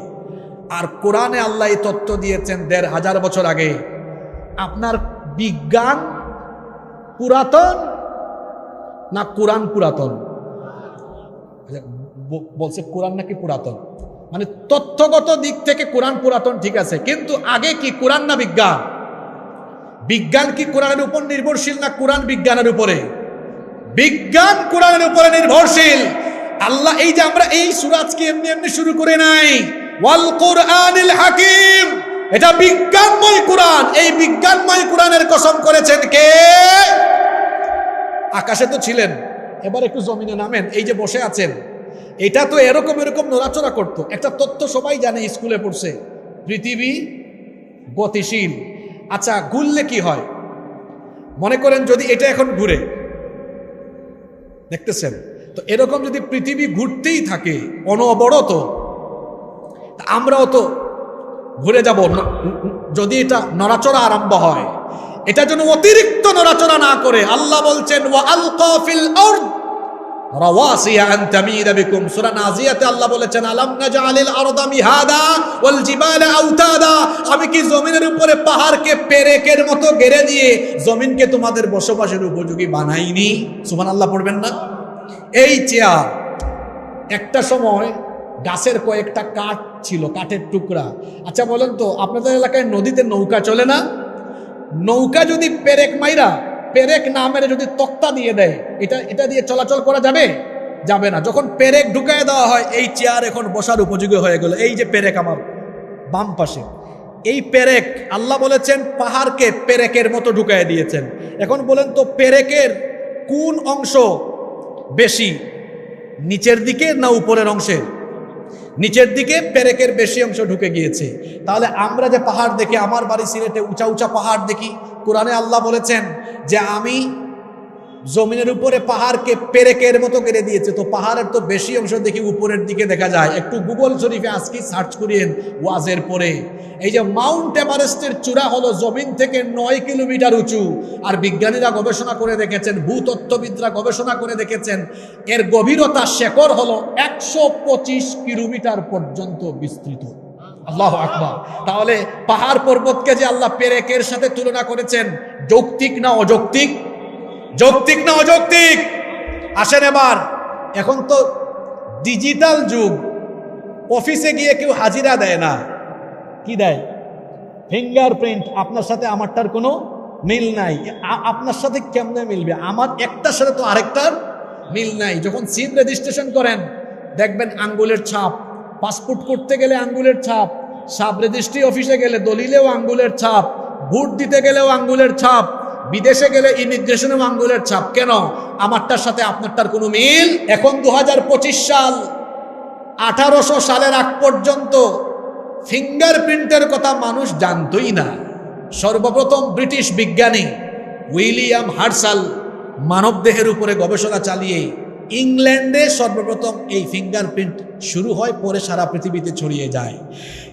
আর কোরআনে আল্লাহ এই তথ্য দিয়েছেন ১৫০০ বছর আগে। আপনার বিজ্ঞান পুরাতন না কোরআন পুরাতন? বলছে কোরআন নাকি পুরাতন, মানে তথ্যগত দিক থেকে কোরআন পুরাতন, ঠিক আছে, কিন্তু আগে কি কোরআন না বিজ্ঞান? বিজ্ঞান কি কোরআনের উপর নির্ভরশীল না কোরআন বিজ্ঞানের উপরে? বিজ্ঞান কোরআনের উপরে নির্ভরশীল। আল্লাহ এই যে আমরা এই সূরা আজকে এমনি এমনি শুরু করে নাই, ওয়াল কুরআনিল হাকিম, এটা বিজ্ঞানময় কোরআন। এই বিজ্ঞানময় কোরআনের কসম করেছেন কে? আকাশে তো ছিলেন, এবার একটু জমিনে নামেন। এই যে বসে আছেন, এটা তো এরকম এরকম নড়াচড়া করতো। একটা তথ্য সবাই জানে, স্কুলে পড়ছে, পৃথিবী গতিশীল। আচ্ছা, ঘুরলে কি হয়? মনে করেন যদি এটা এখন ঘুরে, দেখতেছেন তো, এরকম যদি পৃথিবী ঘুরতেই থাকে অনবরত, আমরাও তো ঘুরে যাব। যদি এটা নড়াচড়া আরম্ভ হয়, এটা যেন অতিরিক্ত নড়াচড়া না করে। আল্লাহ বলছেন ওয়া আলকা ফিল আরদ রাওয়াসিয়া আন তামিদা বিকুম। সূরা নাজিয়াতে আল্লাহ বলেছেন আলাম নাজআলিল আরদা মিহাদা ওয়াল জিবালা আওতাদা, আমি কি জমিনের উপরে পাহাড়কে পেরেকের মতো গেড়ে দিয়ে জমিনকে তোমাদের বসবাসের উপযোগী বানাইনি? সুবহানাল্লাহ পড়বেন না? এই চেয়ার একটা সময় গাছের কয়েকটা কাঠ ছিল, কাঠের টুকরা। আচ্ছা বলেন তো, আপনাদের এলাকায় নদীতে নৌকা চলে না? নৌকা যদি পেরেক মাইরা, পেরেক না মেরে যদি তক্তা দিয়ে দেয়, এটা দিয়ে চলাচল করা যাবে? যাবে না। যখন পেরেক ঢুকায় দেওয়া হয়, এই চেয়ার এখন বসার উপযোগী হয়ে গেল। এই যে পেরেক আমার বাম পাশে, এই পেরেক আল্লাহ বলেছেন পাহাড়কে পেরেকের মতো ঢুকায় দিয়েছেন। এখন বলেন তো, পেরেকের কোন অংশ বেশি, নিচের দিকে না উপরের অংশের? নিচের দিকে পেরেকের বেশি অংশ ঢুকে গিয়েছে। তাহলে আমরা যে পাহাড় দেখি, আমার বাড়ি সিলেটে উঁচা উঁচা পাহাড় দেখি, কোরআনে আল্লাহ বলেছেন যে আমি জমিনের উপরে পাহাড়কে পেরেকের মতো কেটে দিয়েছে, তো পাহাড়ের তো বেশি অংশ দেখি উপরের দিকে দেখা যায়। একটু গুগল শরীফে আজকে সার্চ করিয়েন ওয়াজের পরে। এই যে মাউন্ট এভারেস্টের চূড়া হলো জমিন থেকে 9 কিলোমিটার উঁচু, আর বিজ্ঞানীরা গবেষণা করে দেখেছেন, ভূতত্ত্ববিদরা গবেষণা করে দেখেছেন, এর গভীরতা শেকড় হলো 125 কিলোমিটার পর্যন্ত বিস্তৃত। আল্লাহু আকবার। তাহলে পাহাড় পর্বতকে যে আল্লাহ পেরেকের সাথে তুলনা করেছেন, যৌক্তিক না অযৌক্তিক? যৌক্তিক না অযৌক্তিক? আসেন এবার, এখন তো ডিজিটাল যুগ, অফিসে গিয়ে কেউ হাজিরা দেয় না, কি দেয়? ফিঙ্গারপ্রিন্ট। আপনার সাথে আমারটার কোনো মিল নাই। আপনার সাথে কেমনে মিলবে? আমার একটার সাথে তো আরেকটার মিল নাই। যখন সিম রেজিস্ট্রেশন করেন, দেখবেন আঙ্গুলের ছাপ। পাসপোর্ট করতে গেলে আঙ্গুলের ছাপ, সাব রেজিস্ট্রি অফিসে গেলে দলিলেও আঙ্গুলের ছাপ, ভোট দিতে গেলেও আঙ্গুলের ছাপ, বিদেশে গেলে ইমিগ্রেশনেও আঙ্গুলের ছাপ। কেন? আমারটার সাথে আপনারটার কোনো মিল। এখন 2025 সাল, 1800 সালের আগ পর্যন্ত ফিঙ্গারপ্রিন্টের কথা মানুষ জানতই না। সর্বপ্রথম ব্রিটিশ বিজ্ঞানী উইলিয়াম হার্সাল মানবদেহের উপরে গবেষণা চালিয়ে ইংল্যান্ডে সর্বপ্রথম এই ফিঙ্গারপ্রিন্ট শুরু হয়, পরে সারা পৃথিবীতে ছড়িয়ে যায়।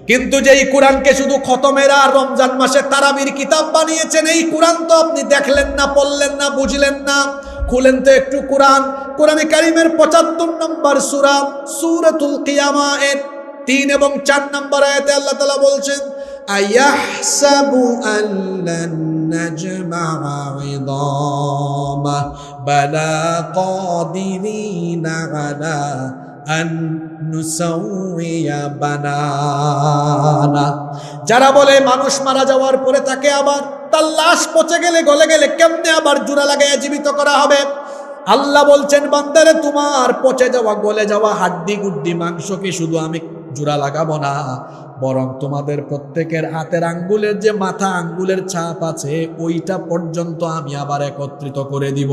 কিন্তু যেই কোরআনকে শুধু খতমেরা রমজান মাসে তারাবির কিতাব বানিয়েছেন, এই কোরআন তো আপনি দেখলেন না, পড়লেন না, বুঝলেন না। খুলেন তো একটু কোরআন। কোরআনে কারিমের 75 নম্বর সূরা সূরাতুল কিয়ামা এর 3 এবং 4 নম্বর আয়াতে আল্লাহ তাআলা বলছেন আয়াহসাবু আল্লান নাজমা'a 'idama বালা কাদিরিনা আলা আন নুসাউইয়া বানানা। যারা বলে মানুষ মারা যাওয়ার পরে তাকে আবার তার লাশ পচে গেলে গলে গেলে কেমনে আবার জোড়া লাগাইয়া জীবিত করা হবে? আল্লাহ বলছেন বান্দারে, তোমার পচে যাওয়া গলে যাওয়া হাড্ডি গুড্ডি মাংসকে শুধু আমি জোড়া লাগাবো না, বরং তোমাদের প্রত্যেকের হাতের আঙ্গুলের যে মাথা আঙ্গুলের ছাপ আছে ওইটা পর্যন্ত আমি আবার একত্রিত করে দিব।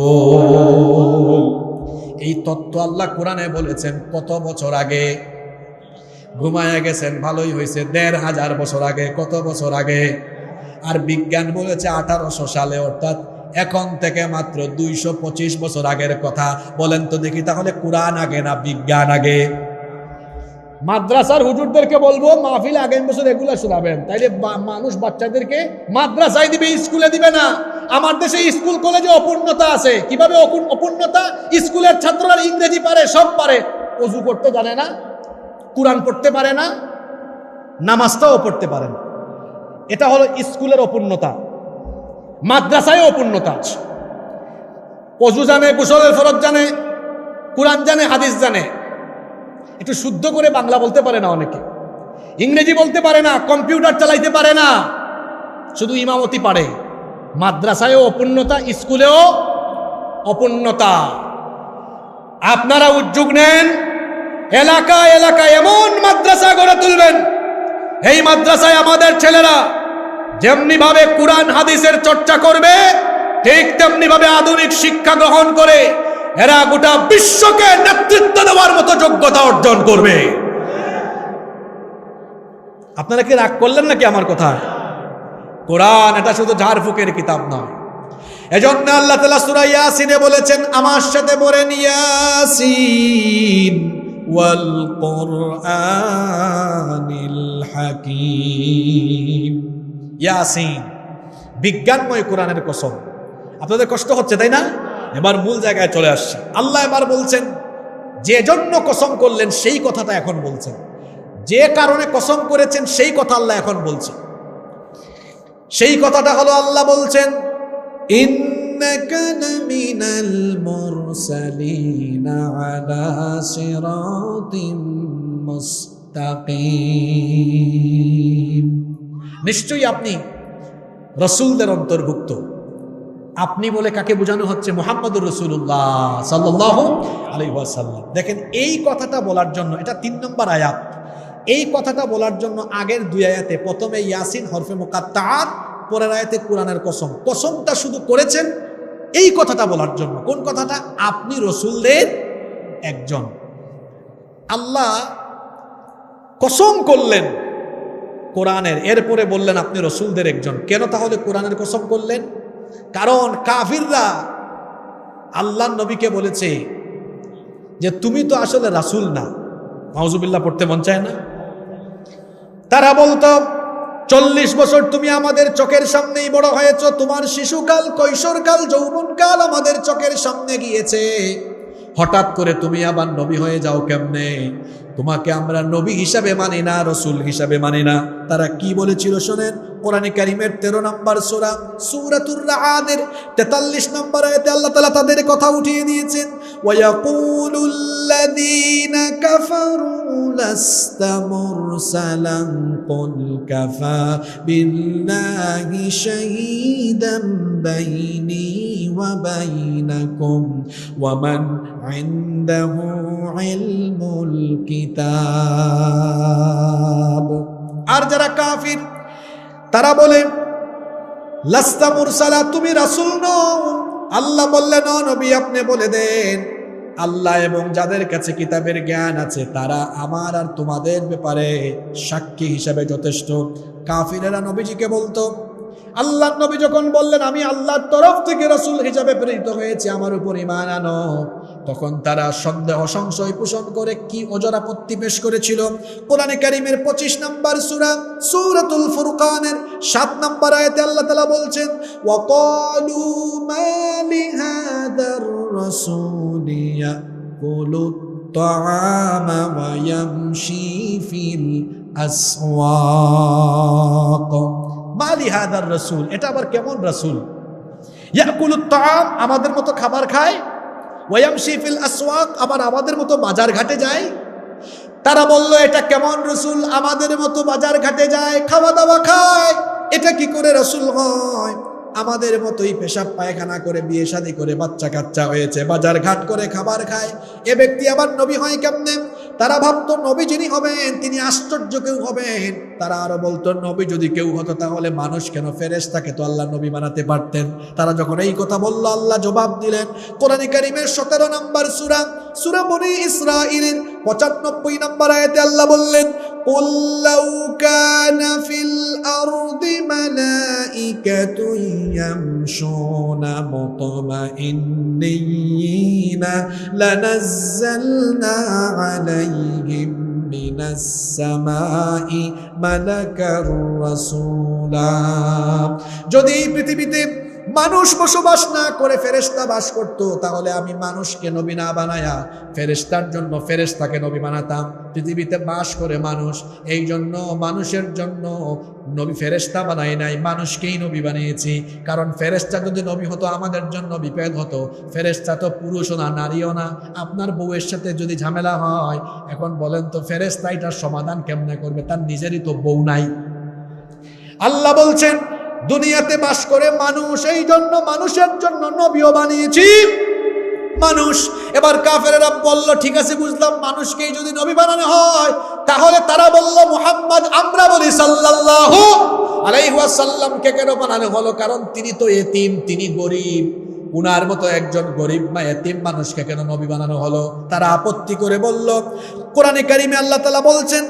এই তত্ত্ব আল্লাহ কোরআনে বলেছেন কত বছর আগে? ঘুমায়া গেছেন, ভালোই হয়েছে, 1500 বছর আগে। কত বছর আগে? আর বিজ্ঞান বলেছে 1800 সালে, অর্থাৎ এখন থেকে মাত্র 225 বছর আগের কথা। বলেন তো দেখি, তাহলে কোরআন আগে না বিজ্ঞান আগে? মাদ্রাসার হুজুরদেরকে বলবো মাহফিল আগামী বছর রেগুলার শোনাবেন, তাইলে মানুষ বাচ্চাদেরকে মাদ্রাসায় দিবে, স্কুলে দিবে না। আমার দেশে স্কুল কলেজে অপূর্ণতা আছে। কিভাবে অপূর্ণতা? স্কুলের ছাত্ররা ইংরেজি পারে, সব পারে, ওযু করতে জানে না, কোরআন পড়তে পারে না, নামাজটাও পড়তে পারে না। এটা হলো স্কুলের অপূর্ণতা। মাদ্রাসায় অপূর্ণতা আছে। ওযু জানে, গোসলের ফরজ জানে, কোরআন জানে, হাদিস জানে, একটু শুদ্ধ করে বাংলা বলতে পারে না, অনেকে ইংরেজি বলতে পারে না, কম্পিউটার চালাইতে পারে না, শুধু ইমামতি পারে। মাদ্রাসায়ও অপূর্ণতা, স্কুলেও অপূর্ণতা। আপনারা উদ্যোগ নেন, এলাকায় এলাকায় এমন মাদ্রাসা গড়ে তুলবেন, এই মাদ্রাসায় আমাদের ছেলেরা যেমনি ভাবে কোরআন হাদিসের চর্চা করবে, ঠিক তেমনি ভাবে আধুনিক শিক্ষা গ্রহণ করে এরা গোটা বিশ্বকে নেতৃত্ব দেওয়ার মতো যোগ্যতা অর্জন করবে। আপনারা কি রাগ করলেন নাকি আমার কথা? কোরআন এটা শুধু ঝাড়ফুঁকের কিতাব নয়। এজন্য আল্লাহ তাআলা সূরা ইয়াসিনে বলেছেন, আমার সাথে পড়েন, ইয়াসিন ওয়াল কুরআনিল হাকীম। ইয়াসিন, বিজ্ঞানময় কোরআনের কসম। আপনাদের কষ্ট হচ্ছে তাই না? এবার মূল জায়গায় চলে আসছি। আল্লাহ এবার বলছেন, যে জন্য কসম করলেন সেই কথাটা এখন বলছেন, যে কারণে কসম করেছেন সেই কথা আল্লাহ এখন বলছেন। সেই কথাটা হলো, আল্লাহ বলছেন, ইন্নাকা লামিনাল মুরসালিনা আলা সিরাতিম মুস্তাকিম। নিশ্চয়ই আপনি রাসূলদের অন্তর্ভুক্ত। আপনি বলে কাকে বোঝানো হচ্ছে? মুহাম্মদুর রাসূলুল্লাহ সাল্লাল্লাহু আলাইহি ওয়াসাল্লাম। দেখেন, এই কথাটা বলার জন্য, এটা 3 নম্বর আয়াত, এই কথাটা বলার জন্য আগের 2 আয়াতে প্রথমে ইয়াসিন হরফে মুকাত্তাআত, পরের আয়াতে কোরআনের কসম। কসমটা শুধু করেছেন এই কথাটা বলার জন্য। কোন কথাটা? আপনি রাসূলদের একজন। আল্লাহ কসম করলেন কোরআনের, এরপরে বললেন আপনি রাসূলদের একজন। কেন তাহলে কোরআনের কসম করলেন? কারণ কাফিররা আল্লাহর নবীকে বলেছে যে তুমি তো আসলে রাসূল না। নাউজুবিল্লাহ পড়তে মন চায় না? তারা বলতো 40 বছর তুমি আমাদের চোখের সামনেই বড় হয়েছ, তোমার শিশুকাল, কৈশোরকাল, যৌবনকাল আমাদের চোখের সামনে গিয়েছে, হঠাৎ করে তুমি আবার নবী হয়ে যাও কেমনে? তোমাকে আমরা নবী হিসাবে মানি না, রাসূল হিসাবে মানি না। তারা কি বলেছিল শোনেন, কোরআনে কারীমের 13 নম্বর সূরা সূরাতুর রা'দের 43 নম্বর আয়াতে আল্লাহ তাআলা তাদের কথা উঠিয়ে দিয়েছেন, ওয়া ইয়াকুলুল্লাযীনা কাফারু লাস্তা মুরসালান কুল কাফা বিল্লাহি শাহীদান বাইনি ওয়া বাইনাকুম ওয়া মান ইনদাহু ইলমুল কিতাব। আর যারা কাফির তারা বলে লাস্তা মুরসালা, তুমি রাসূল নও। আল্লাহ বললেন, ও নবী আপনি বলে দেন, আল্লাহ এবং যাদের কাছে কিতাবের জ্ঞান আছে তারা আমার আর তোমাদের ব্যাপারে সাক্ষী হিসাবে যথেষ্ট। কাফিরেরা নবীজিকে বলতো, আল্লাহর নবী যখন বললেন আমি আল্লাহর তরফ থেকে রাসূল হিসাবে প্রেরিত হয়েছি, আমার উপর ঈমান আনো, তখন তারা সন্দেহ সংশয় পোষণ করে কি ওজর আপত্তি পেশ করেছিল। কোরআনে কারীমের 25 নম্বর সূরা সূরাতুল ফুরকানের 7 নম্বর আয়াতে আল্লাহ তাআলা বলছেন, ওয়া ক্বালু মা লিহাদার রাসূলি ইয়াকুলুত তাআমা ওয়া ইয়ামশি ফিল আসওয়াক। মালি হাদার রাসূল, এটা আবার কেমন রাসূল? ইয়াকুলুত তাআম, আমাদের মতো খাবার খায়, ওয়া ইয়ামশি ফিল আসওয়াক, আবার আমাদের মতো বাজার ঘাটে যায়। তারা বলল এটা কেমন রাসূল? আমাদের মতো বাজার ঘাটে যায়, খাওয়া দাওয়া খায়, এটা কি করে রাসূল হয়? আমাদের মতোই পেশাব পায়খানা করে, বিয়ে শাদী করে, বাচ্চা কাচ্চা হয়েছে, বাজার ঘাট করে খাবার খায়, এ ব্যক্তি আবার নবী হয় কেমনে? তারা ভাবতো নবী যিনি হবেন তিনি আশ্চর্য কেউ হবেন। তারা আরো বলতো নবী যদি কেউ হতো তাহলে মানুষ কেন, ফেরেশতাকে তো আল্লাহ নবী বানাতে পারতেন। তারা যখন এই কথা বলল, আল্লাহ জবাব দিলেন কোরআনে কারীমের 17 নম্বর সূরা সূরা বনী ইসরাঈলের 95 নম্বর আয়াতে আল্লাহ বললেন, কুল লাউ কানা ফিল আরদি মালাইকাতুন ইয়ামশুনা মুতমাইন্নিনা লানাজ্জালনা আলাইহিম মিনাস সামাই মালাকার রাসূলা। যদি এই পৃথিবীতে মানুষ বসবাস না করে ফেরেশতা বাস করত, তাহলে আমি মানুষকে নবী না বানায়া ফেরেশতার জন্য ফেরেশতাকে নবী বানাতাম। পৃথিবীতে বাস করে মানুষ, এই জন্য মানুষের জন্য নবী ফেরেশতা বানাই নাই, মানুষকেই নবী বানিয়েছি। কারণ ফেরেশতা যদি নবী হতো আমাদের জন্য বিপদ হতো। ফেরেশতা তো পুরুষও না, নারীও না। আপনার বউয়ের সাথে যদি ঝামেলা হয়, এখন বলেন তো ফেরেশতা এটার সমাধান কেমনে করবে? তার নিজেরই তো বউ নাই। আল্লাহ বলছেন দুনিয়াতে বাস করে মানুষ, এই জন্য মানুষের জন্য নবীও বানিয়েছি মানুষ। এবার কাফেরেরা বলল ঠিক আছে বুঝলাম, মানুষকেই যদি নবী বানানো হয়, তাহলে তারা বলল মুহাম্মদ, আমরা বলি সাল্লাল্লাহু আলাইহি ওয়াসাল্লামকে কেন বানানো হলো? কারণ তিনি তো এতিম, তিনি গরিব। উনার মতো একজন গরিব বা এতিম মানুষকে কেন নবী বানানো হলো? তারা আপত্তি করে বলল। কোরআনে কারিমে আল্লাহ তাআলা বলছেন,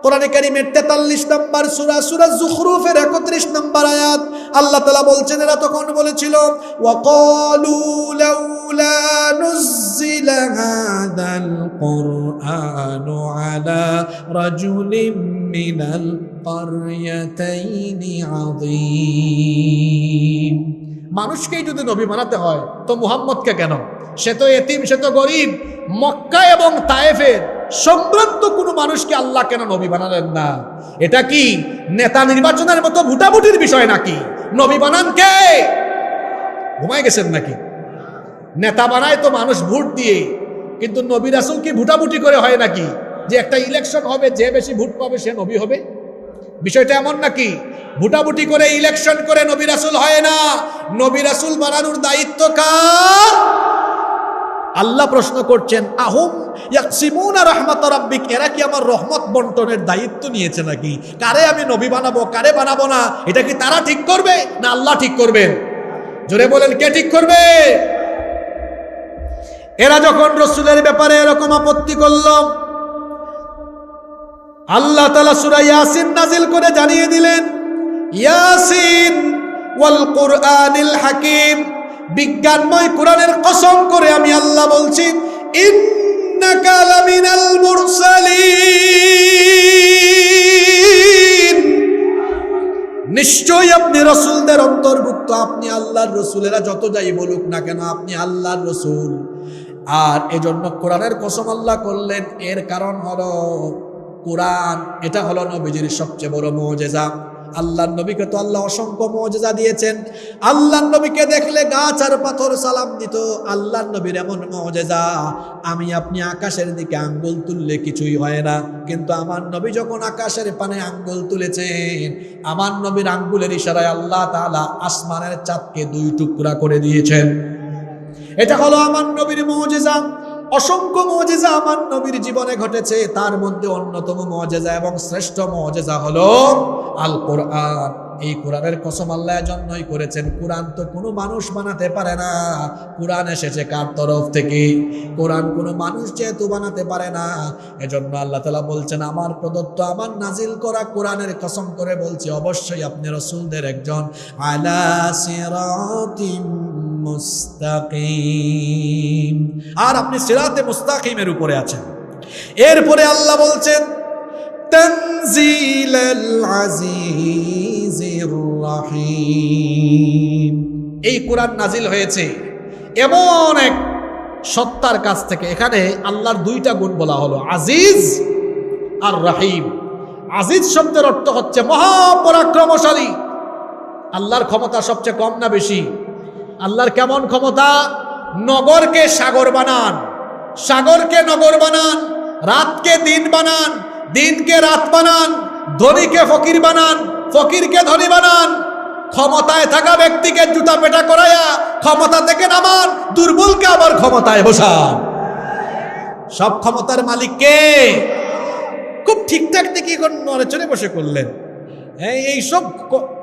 কোরআনে কারিমের 43 নম্বর সূরা, সূরা যুখরুফের 31 নম্বর আয়াত, আল্লাহ তাআলা বলছেন এরা তখন বলেছিল ওয়াকালু লাউলা নুজিলা হাদাল কুরআনু আলা রাজুলিম মিনাল কারয়াতাইনি আযীম। মানুষকেই যদি নবী বানাতে হয় তো মুহাম্মদকে কেন? সে তো এতিম, সে তো গরিব। মক্কা এবং তায়েফের সম্ভ্রান্ত কোনো মানুষকে আল্লাহ কেন নবী বানালেন না? এটা কি নেতা নির্বাচনের মতো ভোটাভুটির বিষয় নাকি? নবী বানান কে? ঘুমায় গেছেন নাকি? নেতা বানায় তো মানুষ ভোট দিয়ে, কিন্তু নবী রাসূল কি ভোটাভুটি করে হয় নাকি? যে একটা ইলেকশন হবে, যে বেশি ভোট পাবে সে নবী হবে? বিষয়টা এমন নাকি? ভোটাভুটি করে ইলেকশন করে নবী রাসূল হয় না। নবী রাসূল বানানোর দায়িত্ব কার? আল্লাহ প্রশ্ন করছেন আহুম ইয়াকসিমুনা রাহমাত রাব্বিক, এরা কি আমার রহমত বন্টনের দায়িত্ব নিয়েছে নাকি? কারে আমি নবী বানাবো, কারে বানাবো না, এটা কি তারা ঠিক করবে না আল্লাহ ঠিক করবেন? জোরে বলেন, কে ঠিক করবে? এরা যখন রাসূলের ব্যাপারে এরকম আপত্তি করল, আল্লাহ তাআলা সূরা ইয়াসিন নাজিল করে জানিয়ে দিলেন, ইয়াসিন ওয়াল কুরআনিল হাকিম, বিজ্ঞানময় কোরআনের কসম করে আমি আল্লাহ বলছি, ইন্নাকা লামিনাল মুরসালিন, নিশ্চয়ই আপনি রাসূলদের অন্তর্ভুক্ত। আপনি আল্লাহর রাসূলেরা যত যাই বলুক না কেন, আপনি আল্লাহর রাসূল। আর এজন্য কোরআনের কসম আল্লাহ করলেন, এর কারণ হলো কোরআন এটা হলো নবীজির সবচেয়ে বড় মুজিজা। আল্লাহর নবীকে তো আল্লাহ অসংখ্য মুজিজা দিয়েছেন। আল্লাহর নবীকে দেখলে গাছ আর পাথর সালাম দিত। আল্লাহর নবীর এমন মুজিজা, আমি আপনি আকাশের দিকে আঙ্গুল তুললে কিছুই হয় না, কিন্তু আমার নবী যখন আকাশের পানে আঙ্গুল তুলেছেন, আমার নবীর আঙ্গুলের ইশারায় আল্লাহ তাআলা আসমানের চাঁদকে 2 টুকরা করে দিয়েছেন। এটা হলো আমার নবীর মুজিজা। অসংখ্য মুজিজা আমার নবীর জীবনে ঘটেছে, তার মধ্যে অন্যতম মুজিজা এবং শ্রেষ্ঠ মুজিজা হলো আল কোরআন। এই কোরআনের কসম আল্লাহ জন্যই করেছেন। কোরআন তো কোনো মানুষ বানাতে পারে না। কোরআন এসেছে কার তরফ থেকে? কোরআন কোনো মানুষ যেহেতু বানাতে পারে না, এজন্য আল্লাহ তাআলা বলছেন আমার প্রদত্ত, আমার নাজিল করা কোরআনের কসম করে বলছি, অবশ্যই আপনি রাসূলদের একজন। আলা সিরাতিম মুস্তাকিম, আর আপনি সিরাতে মুস্তাকিমের উপরে আছেন। এরপরে আল্লাহ বলছেন তানজিলাল আজিজির রহিম, এই কোরআন নাজিল হয়েছে এমন এক সত্তার কাছ থেকে। এখানে আল্লাহর 2টা গুণ বলা হলো, আজিজ আর রহিম। আজিজ শব্দের অর্থ হচ্ছে মহাপরাক্রমশালী। আল্লাহর ক্ষমতা সবচেয়ে কম না বেশি? আল্লাহর কেমন ক্ষমতা? নগরকে সাগর বানান, সাগরকে নগর বানান, রাতকে দিন বানান, দিনকে রাত বানান, ধনীকে ফকির বানান, ফকিরকে ধনী বানান। ক্ষমতায় থাকা ব্যক্তিকে জুতা পেটা করাইয়া ক্ষমতা থেকে নামান, দুর্বলকে আবার ক্ষমতায় বসান। সব ক্ষমতার মালিক কে? খুব ঠিকঠাক থেকে নড়ে চড়ে বসে করলেন। এই সব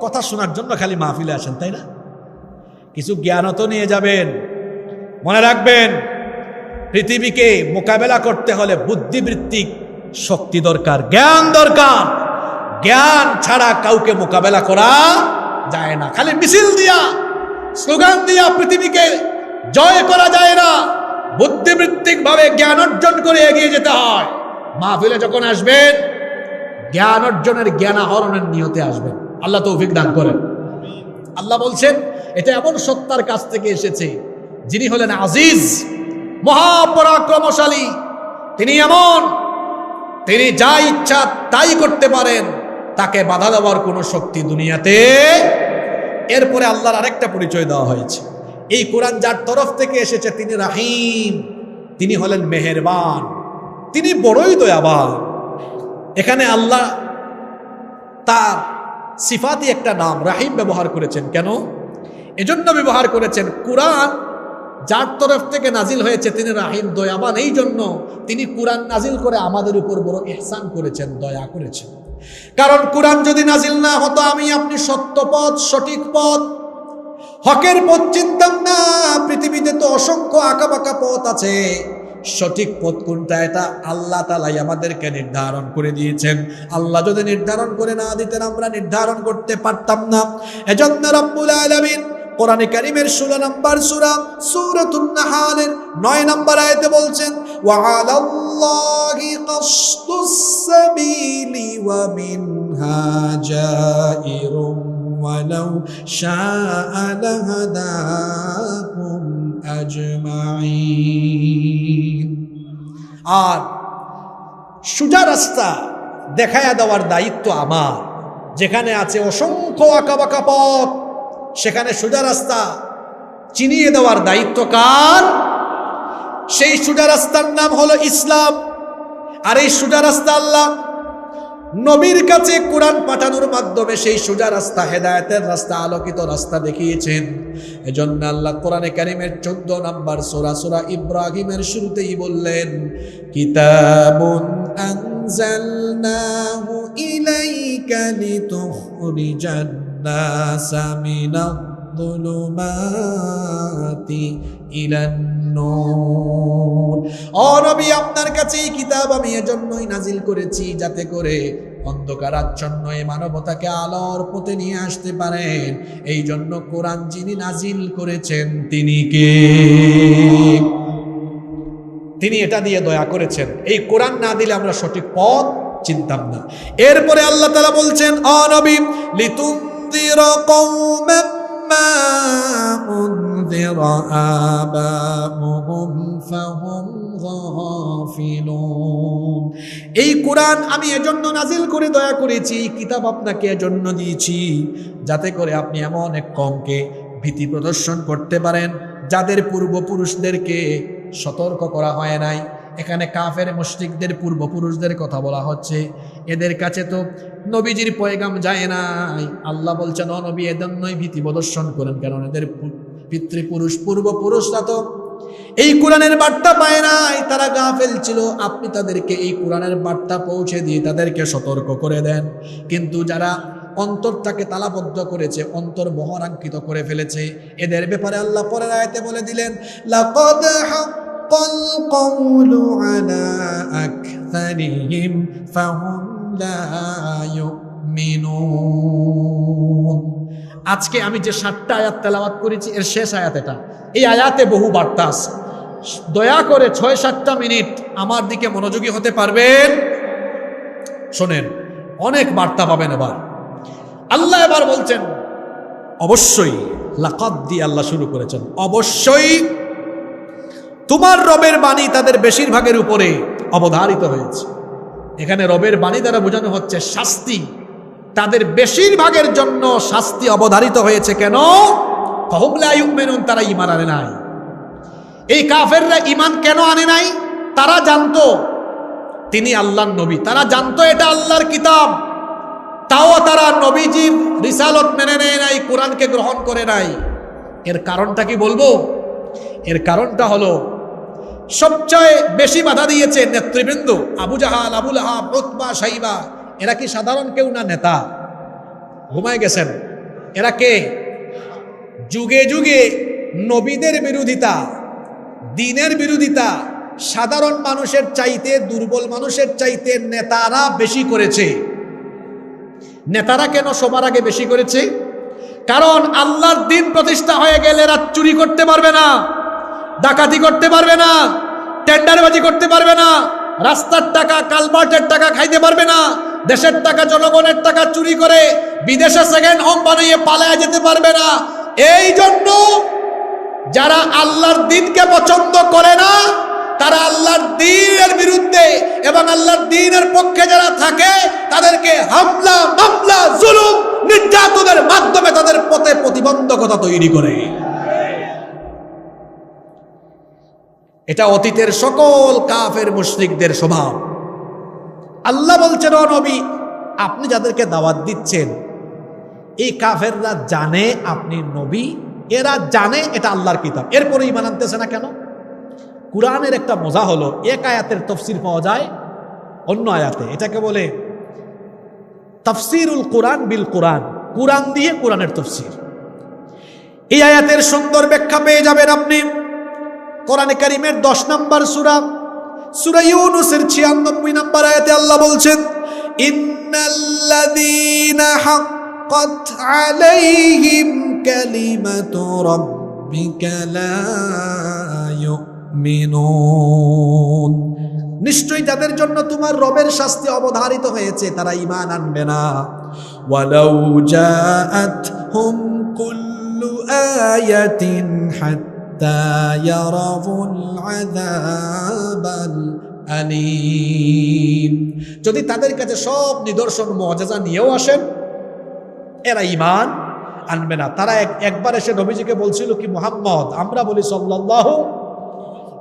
কথা শোনার জন্য খালি মাহফিলে আসেন, তাই না? কিছু জ্ঞানও তো নিয়ে যাবেন। মনে রাখবেন, পৃথিবীকে মোকাবেলা করতে হলে বুদ্ধিবৃত্তিক শক্তি দরকার, জ্ঞান দরকার। জ্ঞান ছাড়া কাউকে মোকাবেলা করা যায় না। খালি মিছিল দিয়া, স্লোগান দিয়া পৃথিবীকে জয় করা যায় না। বুদ্ধিবৃত্তিক ভাবে জ্ঞান অর্জন করে এগিয়ে যেতে হয়। মাহফিলে যখন আসবেন জ্ঞান অর্জনের, জ্ঞান আহরণের নিয়তে আসবেন। আল্লাহ তৌফিক দান করেন। আল্লাহ বলছেন এটা এমন সত্তার কাছ থেকে এসেছে যিনি হলেন আজিজ, মহাপরাক্রমশালী। তিনি এমন, তিনি যা ইচ্ছা তাই করতে পারেন, তাকে বাধা দেওয়ার কোনো শক্তি দুনিয়াতে। এরপরে আল্লাহর আরেকটা পরিচয় দেওয়া হয়েছে, এই কোরআন যার তরফ থেকে এসেছে তিনি রাহিম, তিনি হলেন মেহেরবান, তিনি বড়ই দয়াবান। এখানে আল্লাহ তার সিফাতি একটা নাম রাহিম ব্যবহার করেছেন। কেন? এজন্য ব্যবহার করেছেন, কোরআন যার তরফ থেকে নাজিল হয়েছে তিনি রাহিম, দয়াবান। এই জন্য তিনি কোরআন নাজিল করে আমাদের উপর বড় ইহসান করেছেন, দয়া করেছেন। কারণ কোরআন যদি নাজিল না হতো, আমি আপনি সত্য পথ, সঠিক পথ, হকের পথ চিনতাম না। পৃথিবীতে তো অসংখ্য আঁকাবাঁকা পথ আছে, সঠিক পথ কোনটা এটা আল্লাহ তাআলাই আমাদেরকে নির্ধারণ করে দিয়েছেন। আল্লাহ যদি নির্ধারণ করে না দিতেন আমরা নির্ধারণ করতে পারতাম না। এজন্য রব্বুল আলামিন কোরআনে কারীমের 16 নম্বর সূরা সূরাতুন নাহালের 9 নম্বর আয়াতে বলছেন, ওয়া আলাল্লাহি কাসদুস সাবিলি ওয়া মিনহা জাইরুম ওয়ালাউ শাআ লাহাদাকুম আজমাইন। আর সোজা রাস্তা দেখায়া দেওয়ার দায়িত্ব আমার। যেখানে আছে অসংখ্য আঁকাবাঁকা পথ, সেখানে সোজা রাস্তা চিনিয়ে দেওয়ার দায়িত্ব কার? সেই সোজা রাস্তার নাম হলো ইসলাম। আর এই সোজা রাস্তা আল্লাহ নবীর কাছে কোরআন পাঠানোর মাধ্যমে সেই সোজা রাস্তা, হেদায়েতের রাস্তা, আলোকিত রাস্তা দেখিয়েছেন। এজন্য আল্লাহ কোরআনে কারীমের 14 নম্বর সূরা, সূরা ইব্রাহিমের শুরুতেই বললেন, কিতাবুন আনজালনাহু ইলাইকা লিতুখরিজান নাসা মিনায-যুলুমাতি ইলান নূর। ও নবী, আপনার কাছে এই কিতাব আমি এজন্যই নাজিল করেছি যাতে করে অন্ধকার আচ্ছন্ন এই মানবতাকে আলোর পথে নিয়ে আসতে পারেন। এই জন্য কোরআন যিনি নাজিল করেছেন তিনি কে? তিনি এটা দিয়ে দয়া করেছেন। এই কোরআন না দিলে আমরা সঠিক পথ চিনতাম না। এরপরে আল্লাহ তাআলা বলছেন, ও নবী, লিতুনযিরা কওমান মা উনযিরা আবাউহুম ফাহুম গাফিলুন। এই কোরআন আমি এজন্য নাজিল করে দয়া করেছি, কিতাব আপনাকে এজন্য দিয়েছি যাতে করে আপনি এমন এক কওমকে ভীতি প্রদর্শন করতে পারেন যাদের পূর্বপুরুষদেরকে সতর্ক করা হয় নাই। এখানে কাফের মুশরিকদের পূর্বপুরুষদের কথা বলা হচ্ছে। এদের কাছে তো নবীজির পয়গাম যায় নাই। আল্লাহ বলছেন, ও নবী, এজন্যই ভীতি প্রদর্শন করেন, কারণ এদের পিতৃপুরুষ, পূর্বপুরুষরা তো এই কোরআনের বার্তা পায় নাই, তারা গাফেল ছিল। আপনি তাদেরকে এই কোরআনের বার্তা পৌঁছে দিয়ে তাদেরকে সতর্ক করে দেন। কিন্তু যারা অন্তরটাকে তালাবদ্ধ করেছে, অন্তর বহরাঙ্কিত করে ফেলেছে, এদের ব্যাপারে আল্লাহ পরের আয়াতে বলে দিলেন, লাকাদ হাক্কাল কওলু আলা আকসারিহিম ফাহুম লা ইউমিনুন। আজকে আমি যে 7টা আয়াত তেলাওয়াত করেছি এর শেষ আয়াত এটা। এই আয়াতে বহু বার্তা আছে। দয়া করে 6-7টা মিনিট আমার দিকে মনোযোগী হতে পারবেন? শোনেন, অনেক বার্তা পাবেন। এবার আল্লাহ এবার বলছেন, অবশ্যই, লাকাদ দিয়ে আল্লাহ শুরু করেছেন, অবশ্যই তোমার রবের বাণী তাদের বেশিরভাগের উপরে অবধারিত হয়েছে। এখানে রবের বাণী দ্বারা বোঝানো হচ্ছে শাস্তি। তাদের বেশিরভাগের জন্য শাস্তি অবধারিত হয়েছে। কেন? ফাহুম লা ইউমিনুন, তারা ঈমান আনে নাই। এই কাফেররা ঈমান কেন আনে নাই? তারা জানতো তিনি আল্লাহর নবী, তারা জানতো এটা আল্লাহর কিতাব, তাও তারা নবীজির রিসালত মেনে নেয় নাই, কোরআনকে গ্রহণ করে নাই। এর কারণটা কি বলবো? এর কারণটা হলো সবচেয়ে বেশি বাধা দিয়েছে নেতৃবৃন্দ। আবু জাহাল, আবু লাহাব, উতবা, শাইবা, এরা কি সাধারণ কেউ না? নেতা। ঘুমায় গেছেন। এরা কে? যুগে যুগে নবীদের বিরোধিতা, দ্বীনের বিরোধিতা সাধারণ মানুষের চাইতে, দুর্বল মানুষের চাইতে নেতারা বেশি করেছে। নেতারা কেন সবার আগে বেশি করেছে? কারণ আল্লাহর দ্বীন প্রতিষ্ঠা হয়ে গেলে এরা চুরি করতে পারবে না, ডাকাতি করতে পারবে না, টেন্ডারবাজি করতে পারবে না, রাস্তার টাকা, কালভার্টের টাকা খাইতে পারবে না, দেশের টাকা, জনগণের টাকা চুরি করে বিদেশে সেকেন্ড হোম বানিয়ে পালায় যেতে পারবে না। এই জন্য যারা আল্লাহর দ্বীনকে পছন্দ করে না, তারা আল্লাহর দ্বীনের বিরুদ্ধে এবং আল্লাহর দ্বীনের পক্ষে যারা থাকে, তাদেরকে হামলা, মামলা, জুলুম, নির্যাতনের মাধ্যমে তাদের পথে প্রতিবন্ধকতা তৈরি করে। এটা অতীতের সকল কাফের মুশরিকদের স্বভাব। আল্লাহ বলছেন, ও নবী, আপনি যাদেরকে দাওয়াত দিচ্ছেন, এই কাফেররা জানে আপনি নবী, এরা জানে এটা আল্লাহর কিতাব, এরপরে ঈমান আনতেছে না কেন? কুরআনের একটা মজা হলো, এক আয়াতের তাফসীর পাওয়া যায় অন্য আয়াতে। এটাকে বলে তাফসীরুল কোরআন বিল কোরআন, কোরআন দিয়ে কোরআনের তাফসীর। এই আয়াতের সুন্দর ব্যাখ্যা পেয়ে যাবেন আপনি কোরআনে কারীমের 10 নম্বর সূরা, সূরা ইউনূসের 96 নম্বর আয়াতে আল্লাহ বলছেন, ইন্নাল্লাযীনা হাক্কাত আলাইহিম কালিমাতু রাব্বিকা লা মিনুন, নিশ্চয়ই যাদের জন্য তোমার রবের শাস্তি অবধারিত হয়েছে তারা ঈমান আনবে না। ওয়ালাউ জাআতহুম কুল্লু আয়াতিন হাত্তা ইয়ারাউল আযাবাল আলীম, যদি তাদের কাছে সব নিদর্শন মুআজিজা নিয়েও আসেন, এরা ঈমান আনবে না। তারা একবার এসে নবীজিকে বলছিল কি, মুহাম্মদ, আমরা বলি সাল্লাল্লাহু,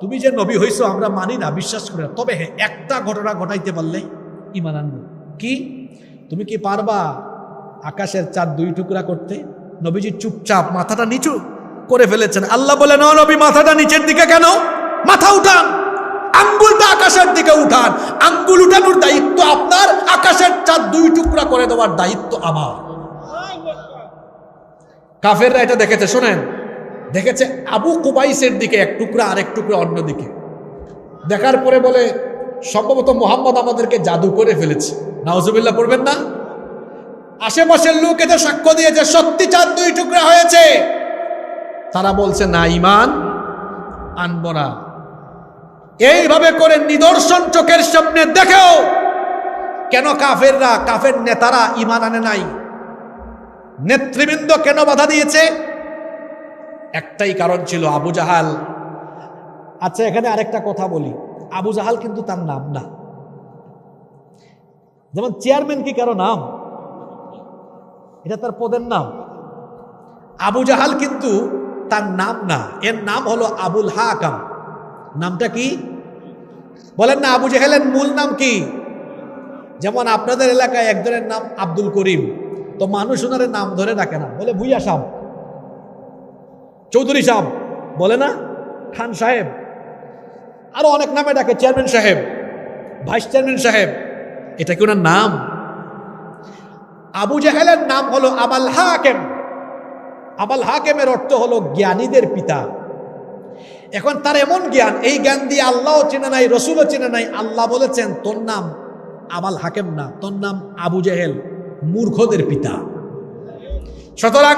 তুমি যে নবী হইছো আমরা মানি না, বিশ্বাস করি না, তবে হ্যাঁ একটা ঘটনা ঘটাইতে পারলেই ঈমান আনবো। কি? তুমি কি পারবা আকাশের চাঁদ 2 টুকরা করতে? নবীজি চুপচাপ মাথাটা নিচু করে ফেলেছেন। আল্লাহ বলে, না নবী, মাথাটা নিচের দিকে কেন? মাথা উঠান, আঙ্গুলটা আকাশের দিকে উঠান। আঙ্গুল উঠানোর দায়িত্ব আপনার, আকাশের চাঁদ 2 টুকরা করে দেওয়ার দায়িত্ব আমার। কাফেররা এটা দেখেছে, শোনেন, দেখেছে আবু কুবাইসের দিকে এক টুকরা, আরেক টুকরা অন্য দিকে। দেখার পরে বলে, সম্ভবত মুহাম্মদ আমাদেরকে জাদু করে ফেলেছে। নাউজুবিল্লাহ পড়বেন না? আশেপাশের লোক এটা সাক্ষ্য দিয়েছে, সত্যি চাঁদ 2 টুকরা হয়েছে। তারা বলছে, না, ঈমান আনব না। এইভাবে করে নিদর্শন চোখের সামনে দেখেও কেন কাফেররা, কাফের নেতারা ঈমান আনে নাই? নেতৃবৃন্দ কেন বাধা দিয়েছে? একটাই কারণ ছিল, আবু জাহাল। আচ্ছা, এখানে আরেকটা কথা বলি, আবু জাহাল কিন্তু তার নাম না। যেমন চেয়ারম্যান কি কারো নাম? এটা তার পদের নাম। আবু জাহাল কিন্তু তার নাম না, এর নাম হলো আবুল হাকাম। নামটা কি বলেন না? আবু জাহেলের মূল নাম কি? যেমন আপনাদের এলাকায় একজনের নাম আব্দুল করিম, তো মানুষ ওনার নাম ধরে ডাকে না, বলে ভুইয়া সাহেব, চৌধুরী সাহেব, বলে না, খান সাহেব, আরো অনেক নামে ডাকে, চেয়ারম্যান সাহেব, ভাইস চেয়ারম্যান সাহেব। এটা কি ওনার নাম? আবু জাহেলের নাম হলো আবাল হাকেম। আবাল হাকেমের অর্থ হলো জ্ঞানীদের পিতা। এখন তার এমন জ্ঞান, এই জ্ঞান দিয়ে আল্লাহও চেনে নাই, রসুলও চেনে নাই। আল্লাহ বলেছেন, তোর নাম আবাল হাকেম না, তোর নাম আবু জাহেল, মূর্খদের পিতা। সুতরাং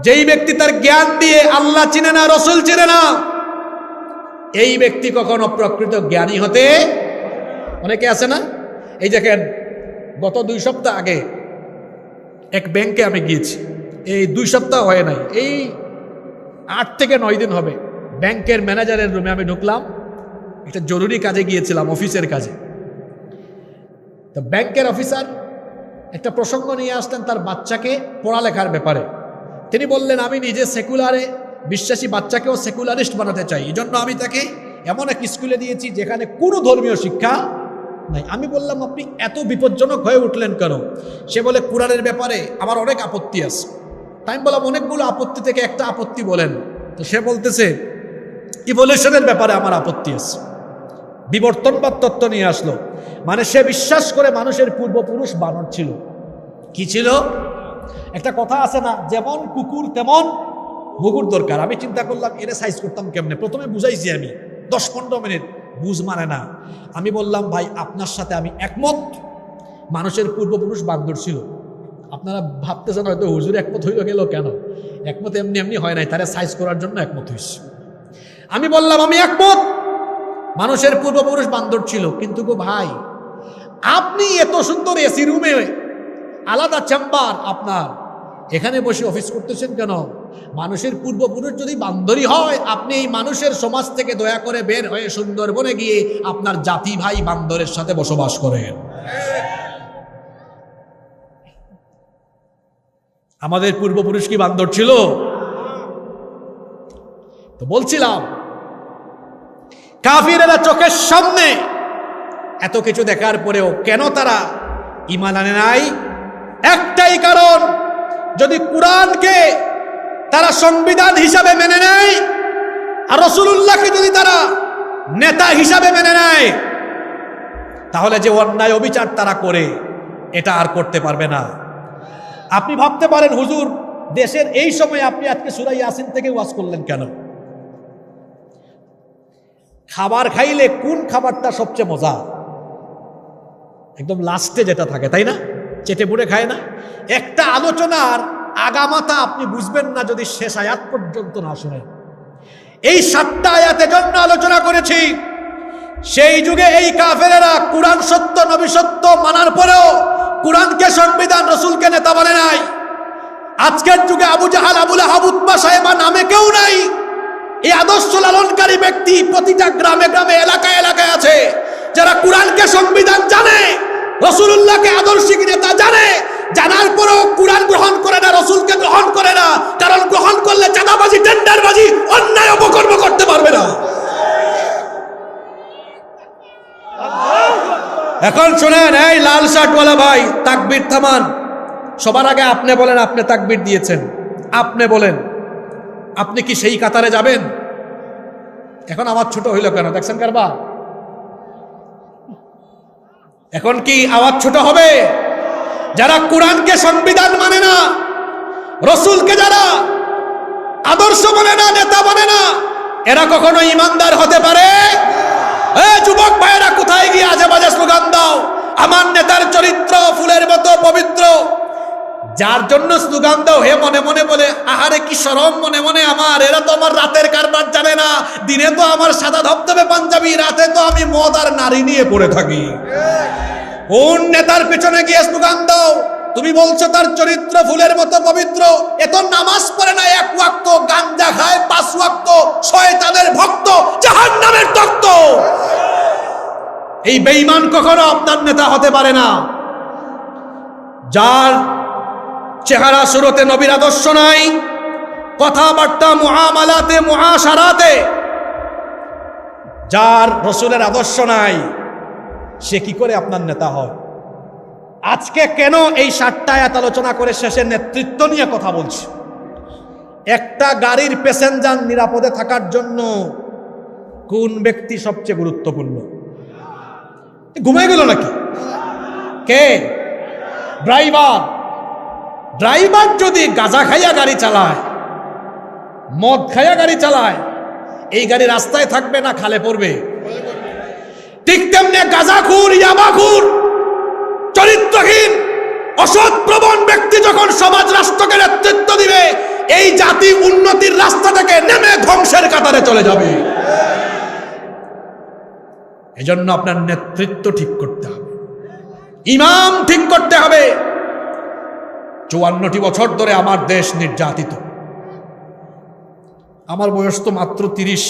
যেই ব্যক্তি তার জ্ঞান দিয়ে আল্লাহ চিনে না, রসুল চিনে না, এই ব্যক্তি কখনো প্রকৃত জ্ঞানী হতে, অনেকে আছে না, এই দেখেন গত 2 সপ্তাহ আগে এক ব্যাংকে আমি গিয়েছি, এই 2 সপ্তাহ হয় নাই, এই 8 থেকে 9 দিন হবে। ব্যাংকের ম্যানেজারের রুমে আমি ঢুকলাম, একটা জরুরি কাজে গিয়েছিলাম, অফিসের কাজে। তো ব্যাংকের অফিসার একটা প্রসঙ্গ নিয়ে আসলেন তার বাচ্চাকে পড়ালেখার ব্যাপারে। তিনি বললেন, আমি নিজে সেকুলারে বিশ্বাসী, বাচ্চাকেও সেকুলারিস্ট বানাতে চাই, এই জন্য আমি তাকে এমন এক স্কুলে দিয়েছি যেখানে কোনো ধর্মীয় শিক্ষা নাই। আমি বললাম, আপনি এত বিপজ্জনক হয়ে উঠলেন কেন? সে বলে, কোরআনের ব্যাপারে আমার অনেক আপত্তি আছে। তাই আমি বললাম, অনেকগুলো আপত্তি থেকে একটা আপত্তি বলেন। তো সে বলতেছে, ইভলিউশনের ব্যাপারে আমার আপত্তি আছে। বিবর্তনবাদ তত্ত্ব নিয়ে আসলো, মানে সে বিশ্বাস করে মানুষের পূর্বপুরুষ বানর ছিল। কি ছিল? একটা কথা আছে না, যেমন কুকুর তেমন মুগুর দরকার। আমি চিন্তা করলাম, এর সাইজ করতাম কেমনে? প্রথমে বুঝাইছি আমি 10-15 মিনিট, বুঝ মানে না। আমি বললাম, ভাই আপনার সাথে আমি একমত, মানুষের পূর্বপুরুষ বান্দর ছিল। আপনারা ভাবতেছেন হয়তো হুজুর একমত হইল গেল কেন? একমত এমনি এমনি হয় নাই, তারা সাইজ করার জন্য একমত হয়েছে। আমি বললাম, আমি একমত, মানুষের পূর্বপুরুষ বান্দর ছিল, কিন্তু গো ভাই, আপনি এত সুন্দর এসি রুমে, আলাদা চেম্বার আপনার, এখানে বসে অফিস করতেছেন কেন? মানুষের পূর্বপুরুষ যদি বান্দরই হয়, আপনি এই মানুষের সমাজ থেকে দয়া করে বের হয়ে সুন্দরবনে গিয়ে আপনার জাতি ভাই বান্দরের সাথে বসবাস করেন। আমাদের পূর্বপুরুষ কি বান্দর ছিল? তো বলছিলাম, কাফিরেরা চোখের সামনে এত কিছু দেখার পরেও কেন তারা ঈমান আনে নাই? একটাই কারণ, যদি কোরআনকে তারা সংবিধান হিসাবে মেনে নেয় আর রাসূলুল্লাহকে যদি তারা নেতা হিসাবে মেনে নেয়, তাহলে যে অন্যায় অবিচার তারা করে এটা আর করতে পারবে না। আপনি ভাবতে পারেন, হুজুর দেশের এই সময় আপনি আজকে সূরা ইয়াসিন থেকে ওয়াজ করলেন কেন? খাবার খাইলে কোন খাবারটা সবচেয়ে মজা? একদম লাস্টে যেটা থাকে, তাই না? চেটে পুড়ে খায় না? একটা আলোচনার আগামাথা আপনি বুঝবেন না যদি শেষ আয়াত পর্যন্ত না শুনেন। এই 7টা আয়াতের জন্য আলোচনা করেছি। সেই যুগে এই কাফেরেরা কুরআন সত্য, নবী সত্য মানার পরেও কুরআনকে সংবিধান, রাসূলকে নেতা বলে নাই। আজকের যুগে আবু জাহাল, আবু লাহাব, উতবা, সাহেবা নামে কেউ নাই। এই আদর্শ লালনকারী ব্যক্তি প্রতিটা গ্রামে গ্রামে, এলাকায় এলাকায় আছে, যারা কুরআনকে সংবিধান জানে, রাসূলুল্লাহকে আদর্শিক নেতা জানে, জানার পরেও কুরআন গ্রহণ করে না, রাসূলকে গ্রহণ করে না। কারণ গ্রহণ করলে চাঁদাবাজি, টেন্ডারবাজি, অন্যায় অপকর্ম করতে পারবে না। এখন শুনেন, এই লাল শার্টওয়ালা ভাই, তাকবীর থামান। সবার আগে আপনি বলেন, আপনি তাকবীর দিয়েছেন, আপনি বলেন, আপনি কি সেই কাতারে যাবেন? এখন আওয়াজ ছোট হইল কেন? দেখছেন কারবা? এখন কি আওয়াজ ছোট হবে? যারা কোরআনকে সংবিধান মানে না, রাসূলকে যারা আদর্শ মানে না, নেতা মানে না, এরা কখনো ইমানদার হতে পারে? যুবক ভাইয়েরা, কোথায় গিয়ে আজে বাজে স্লোগান দাও, আমার নেতার চরিত্র ফুলের মতো পবিত্র। যার জন্য স্লোগান দাও, হে মনে মনে বলে, আহারে কি শরম মনে মনে আমার, এরা তো আমার রাতের কারবার জানে না। দিনে তো আমার সাদা ধবধবে পাঞ্জাবি, রাতে তো আমি মদ আর নারী নিয়ে পড়ে থাকি। কোন নেতার পেছনে গিয়ে স্লোগান দাও? তুমি বলছো তার চরিত্র ফুলের মতো পবিত্র, এত নামাজ পড়ে না, 1 ওয়াক্ত গাঞ্জা খায়, 5 ওয়াক্ত, শয়তানের ভক্ত, জাহান্নামের তক্ত। এই বেঈমান কখনো আপনার নেতা হতে পারে না। যার চেহারা সুরতে নবীর আদর্শ নাই, কথাবার্তা মুআমালাতে, মুআশারাতে যার রাসূলের আদর্শ নাই, সে কি করে আপনার নেতা হয়? আজকে কেন এই 7টা আয়াত আলোচনা করে শেষে নেতৃত্ব নিয়ে কথা বলছি? একটা গাড়ির প্যাসেঞ্জার নিরাপদে থাকার জন্য কোন ব্যক্তি সবচেয়ে গুরুত্বপূর্ণ? ঘুমাই গেল নাকি? কে? ড্রাইভার। ড্রাইভার যদি গাঁজা খাইয়া গাড়ি চালায়, মদ খাইয়া গাড়ি চালায়, এই গাড়ি রাস্তায় থাকবে না খালে পড়বে? ঠিক তেমনি গাঁজাখুর, ইয়াবাখুর, চরিত্রহীন, অসৎ প্রবণ ব্যক্তি যখন সমাজ রাষ্ট্রকে নেতৃত্ব দিবে, এই জাতি উন্নতির রাস্তা থেকে নেমে ধ্বংসের কাতারে চলে যাবে। এজন্য আপনার নেতৃত্ব ঠিক করতে হবে, ইমাম ঠিক করতে হবে। 54টি বছর ধরে আমার দেশ নির্যাতিত। আমার বয়স তো মাত্র 30।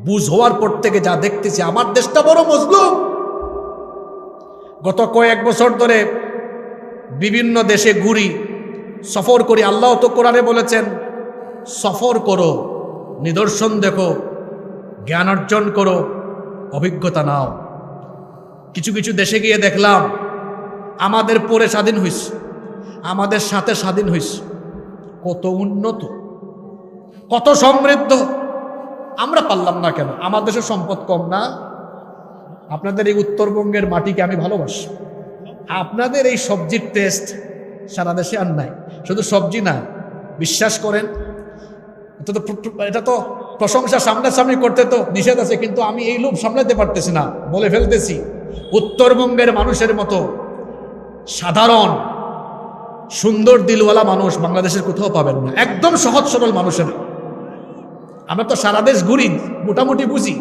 বুঝ হওয়ার পর থেকে যা দেখতেছি, আমার দেশটা বড় মজলুম। গত কয়েক বছর ধরে বিভিন্ন দেশে ঘুরি, সফর করি। আল্লাহ তো কোরআনে বলেছেন, সফর করো, নিদর্শন দেখো, জ্ঞান অর্জন করো, অভিজ্ঞতা নাও। কিছু কিছু দেশে গিয়ে দেখলাম, আমাদের পরে স্বাধীন হইছে, আমাদের সাথে স্বাধীন হইছে, কত উন্নত, কত সমৃদ্ধ। আমরা পারলাম না কেন? আমার দেশের সম্পদ কম না? আপনাদের এই উত্তরবঙ্গের মাটিকে আমি ভালোবাসি। আপনাদের এই সবজির টেস্ট সারা দেশে আর নাই। শুধু সবজি না, বিশ্বাস করেন, এটা তো প্রশংসা সামনাসামনি করতে তো নিষেধ আছে, কিন্তু আমি এই লোভ সামলাতে পারতেছি না, বলে ফেলতেছি। উত্তরবঙ্গের মানুষের মতো সাধারণ সুন্দর দিলওয়ালা মানুষ বাংলাদেশের কোথাও পাবেন না। একদম সহজ সরল মানুষের। আমরা তো সারা দেশ ঘুরি, মোটামুটি বুঝি,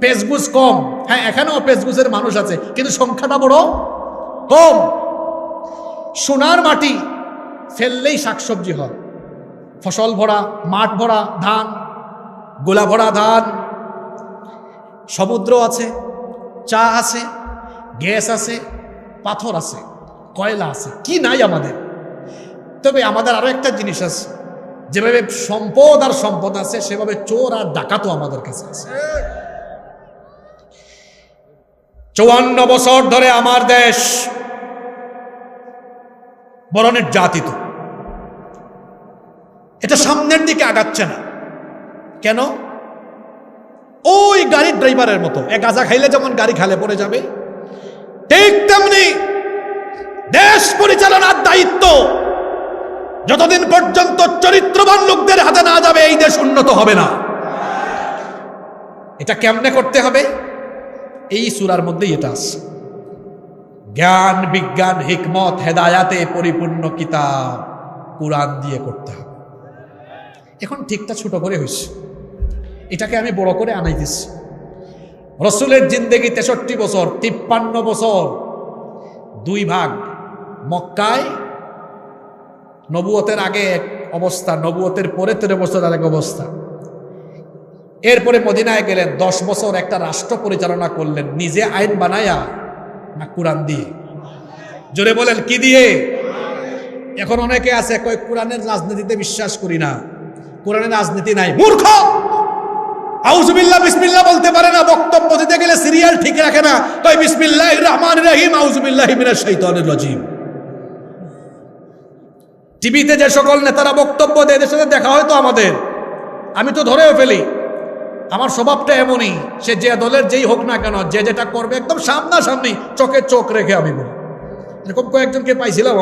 পেশগুজ কম, হ্যাঁ এখানেও পেশগুজের মানুষ আছে, কিন্তু সংখ্যাটা বড় কম। সোনার মাটি ফেললেই শাকসবজি হয়, ফসল ভরা, মাঠ ভরা ধান, গোলা ভরা ধান। সমুদ্র আছে, চা আছে, গ্যাস আছে, পাথর আছে, কয়লা আছে, কি নাই আমাদের? তবে আমাদের আরো একটা জিনিস আছে, যেভাবে সম্পদ আর সম্পদ আছে সেভাবে চোর আর ডাকাতও আমাদের কাছে আছে। 54 বছর ধরে আমার দেশ বড় নির্যাতিত, এটা সামনের দিকে আগাচ্ছে না কেন? ওই গাড়ির ড্রাইভারের মতো, এক গাঁজা খাইলে যেমন গাড়ি খালে পড়ে যাবে, ঠিক তেমনি দেশ পরিচালনার দায়িত্ব যতদিন পর্যন্ত চরিত্রবান লোকদের হাতে না যাবে এই দেশ উন্নত হবে না। এটা কেমনে করতে হবে? এই সূরার মধ্যেই এটা আছে। জ্ঞান, বিজ্ঞান, হিকমত, হেদায়াতে পরিপূর্ণ কিতাব কুরআন দিয়ে করতে হবে। এখন ঠিকটা ছোট করে হইছে, এটাকে আমি বড় করে আনাইতেছি। রসুলের জিন্দেগি 63 বছর, 53 বছর 2 ভাগ। মক্কায় নবুয়তের আগে এক অবস্থা, নবুয়তের পরে 13 বছর আরেক অবস্থা। এরপরে মদিনায় গেলেন, 10 বছর একটা রাষ্ট্র পরিচালনা করলেন। নিজে আইন বানায়া না কুরআন দিয়ে? জোরে বলেন, কি দিয়ে? এখন অনেকে আছে কয় কোরআনের রাজনীতিতে বিশ্বাস করি না, কোরআনের রাজনীতি নাই। মূর্খ! আউযুবিল্লাহ বিসমিল্লাহ বলতে পারে না, বক্তব্য দিতে গেলে সিরিয়াল ঠিক রাখে না, কয় বিসমিল্লাহির রহমানির রহিম আউযুবিল্লাহি মিনাশ শাইতানির রাজিম। টিভিতে যে সকল নেতারা বক্তব্য দেয়, এদের সাথে দেখা হয় তো আমাদের, আমি তো ধরেও ফেলি। আমার স্বভাবটা এমনই, সে যে দলের যেই হোক না কেন, যে যেটা করবে একদম সামনাসামনি চোখে চোখ রেখে আমি বলি। এরকম কয়েকজনকে পাইছিলাম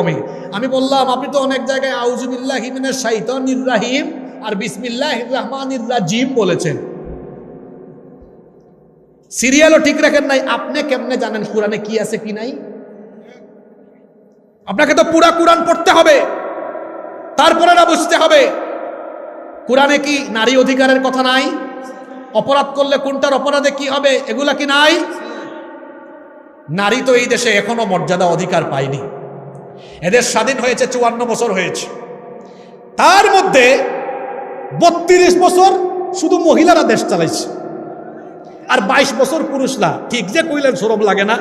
আমি বললাম, আপনি তো অনেক জায়গায় আউযুবিল্লাহি মিনাশ শাইতানির রাজিম আর বিসমিল্লাহির রহমানির রাজিম বলেছেন, সিরিয়ালও ঠিক রাখেন নাই। আপনি কেমনে জানেন কোরআনে কি আছে কি নাই? আপনাকে তো পুরা কোরআন পড়তে হবে, তারপরে না বুঝতে হবে কোরআনে কি নারী অধিকারের কথা নাই? অপরাধ করলে কোনটার অপরাধে কি হবে এগুলা কি নাই? নারী তো এই দেশে এখনো মর্যাদা অধিকার পায়নি। এদের স্বাধীন হয়েছে 54 বছর হয়েছে, তার মধ্যে 32 বছর শুধু মহিলারা দেশ চালাইছে, আর 22 বছর পুরুষরা। ঠিক যে কইলেন, শরম লাগে না?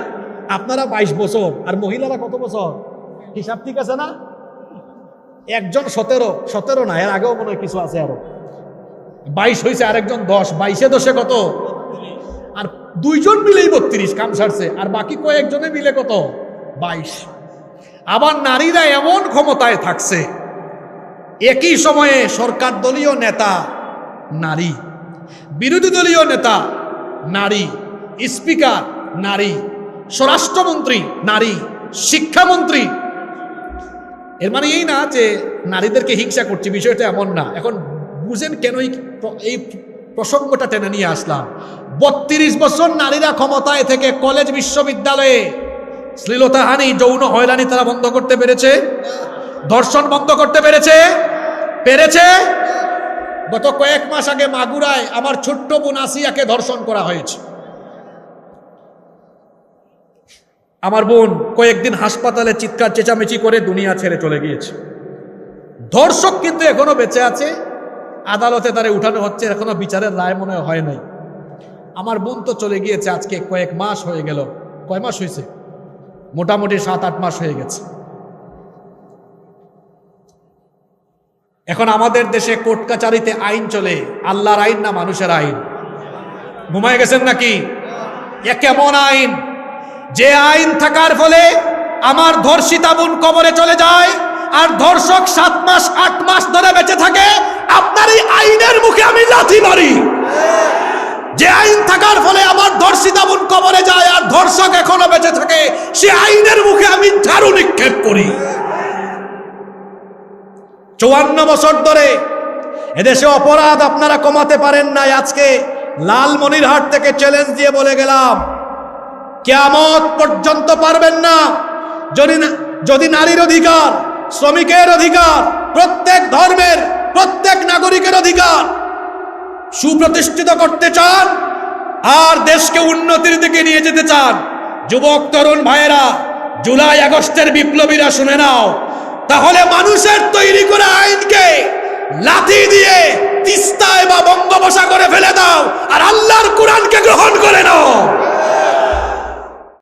আপনারা 22 বছর আর মহিলারা কত বছর? হিসাব ঠিক আছে না? একজন 17 না, এর আগেও মনে হয় কিছু আছে, আরো 22 হয়েছে, আরেকজন 10, 22 10 কত? আর 2 জন মিলেই 32 কাম সারছে, আর বাকি কয়েকজনে মিলে কত? 22। আবার নারীরা এমন ক্ষমতায় থাকছে, একই সময়ে সরকার দলীয় নেতা নারী, বিরোধী দলীয় নেতা নারী, স্পিকার নারী, স্বরাষ্ট্রমন্ত্রী নারী, শিক্ষামন্ত্রী। এর মানে এই না যে নারীদেরকে হিংসা করছে, বিষয়টা এমন না। এখন বুঝেন কেন এই প্রসঙ্গটা টেনে নিয়ে আসলাম। 32 বছর নারীরা ক্ষমতায় থেকে কলেজ বিশ্ববিদ্যালয়ে শ্লীলতাহানি, যৌন হয়রানি তারা বন্ধ করতে পেরেছে? ধর্ষণ বন্ধ করতে পেরেছে? গত কয়েক মাস আগে মাগুরায় আমার ছোট্ট বোন আসিয়াকে ধর্ষণ করা হয়েছে। আমার বোন কয়েকদিন হাসপাতালে চিৎকার চেঁচামেচি করে দুনিয়া ছেড়ে চলে গিয়েছে। ধর্ষক কিন্তু এখনো বেঁচে আছে, আদালতে তারে উঠানো হচ্ছে, এখনো বিচারের রায় মনে হয় নাই। আমার বোন তো চলে গিয়েছে আজকে কয়েক মাস হয়ে গেল। কয় মাস হয়েছে? মোটামুটি 7-8 মাস হয়ে গেছে। এখন আমাদের দেশে কোর্ট কাচারিতে আইন চলে, আল্লাহর আইন না মানুষের আইন? ঘুমায় গেছেন নাকি? এ কেমন আইন? যে আইন থাকার ফলে আমার ধর্ষিতা বোন কবরে চলে যায় আর ধর্ষক 7 মাস 8 মাস ধরে বেঁচে থাকে, আপনার এই আইনের মুখে আমি লাথি মারি। যে আইন থাকার ফলে আমার ধর্ষিতা বোন কবরে যায় আর ধর্ষক এখনো বেঁচে থাকে, সে আইনের মুখে আমি ঝাড়ু নিক্ষেপ করি। 54 বছর ধরে এদেশে অপরাধ আপনারা কমাতে পারেন নাই। আজকে লালমনিরহাট থেকে চ্যালেঞ্জ দিয়ে বলে গেলাম, কিয়ামত পর্যন্ত পারবেন না যদি নারীর অধিকার, শ্রমিকের অধিকার, প্রত্যেক ধর্মের প্রত্যেক নাগরিকের অধিকার সুপ্রতিষ্ঠিত করতে চান, আর দেশকে উন্নতির দিকে নিয়ে যেতে চান, যুবক তরুণ ভাইয়েরা, জুলাই আগস্টের বিপ্লবীরা শুনে নাও, তাহলে মানুষের তৈরি করা আইনকে লাথি দিয়ে তিস্তায় বা বঙ্গোপসাগরে ফেলে দাও আর আল্লাহর কোরআনকে গ্রহণ করে নাও।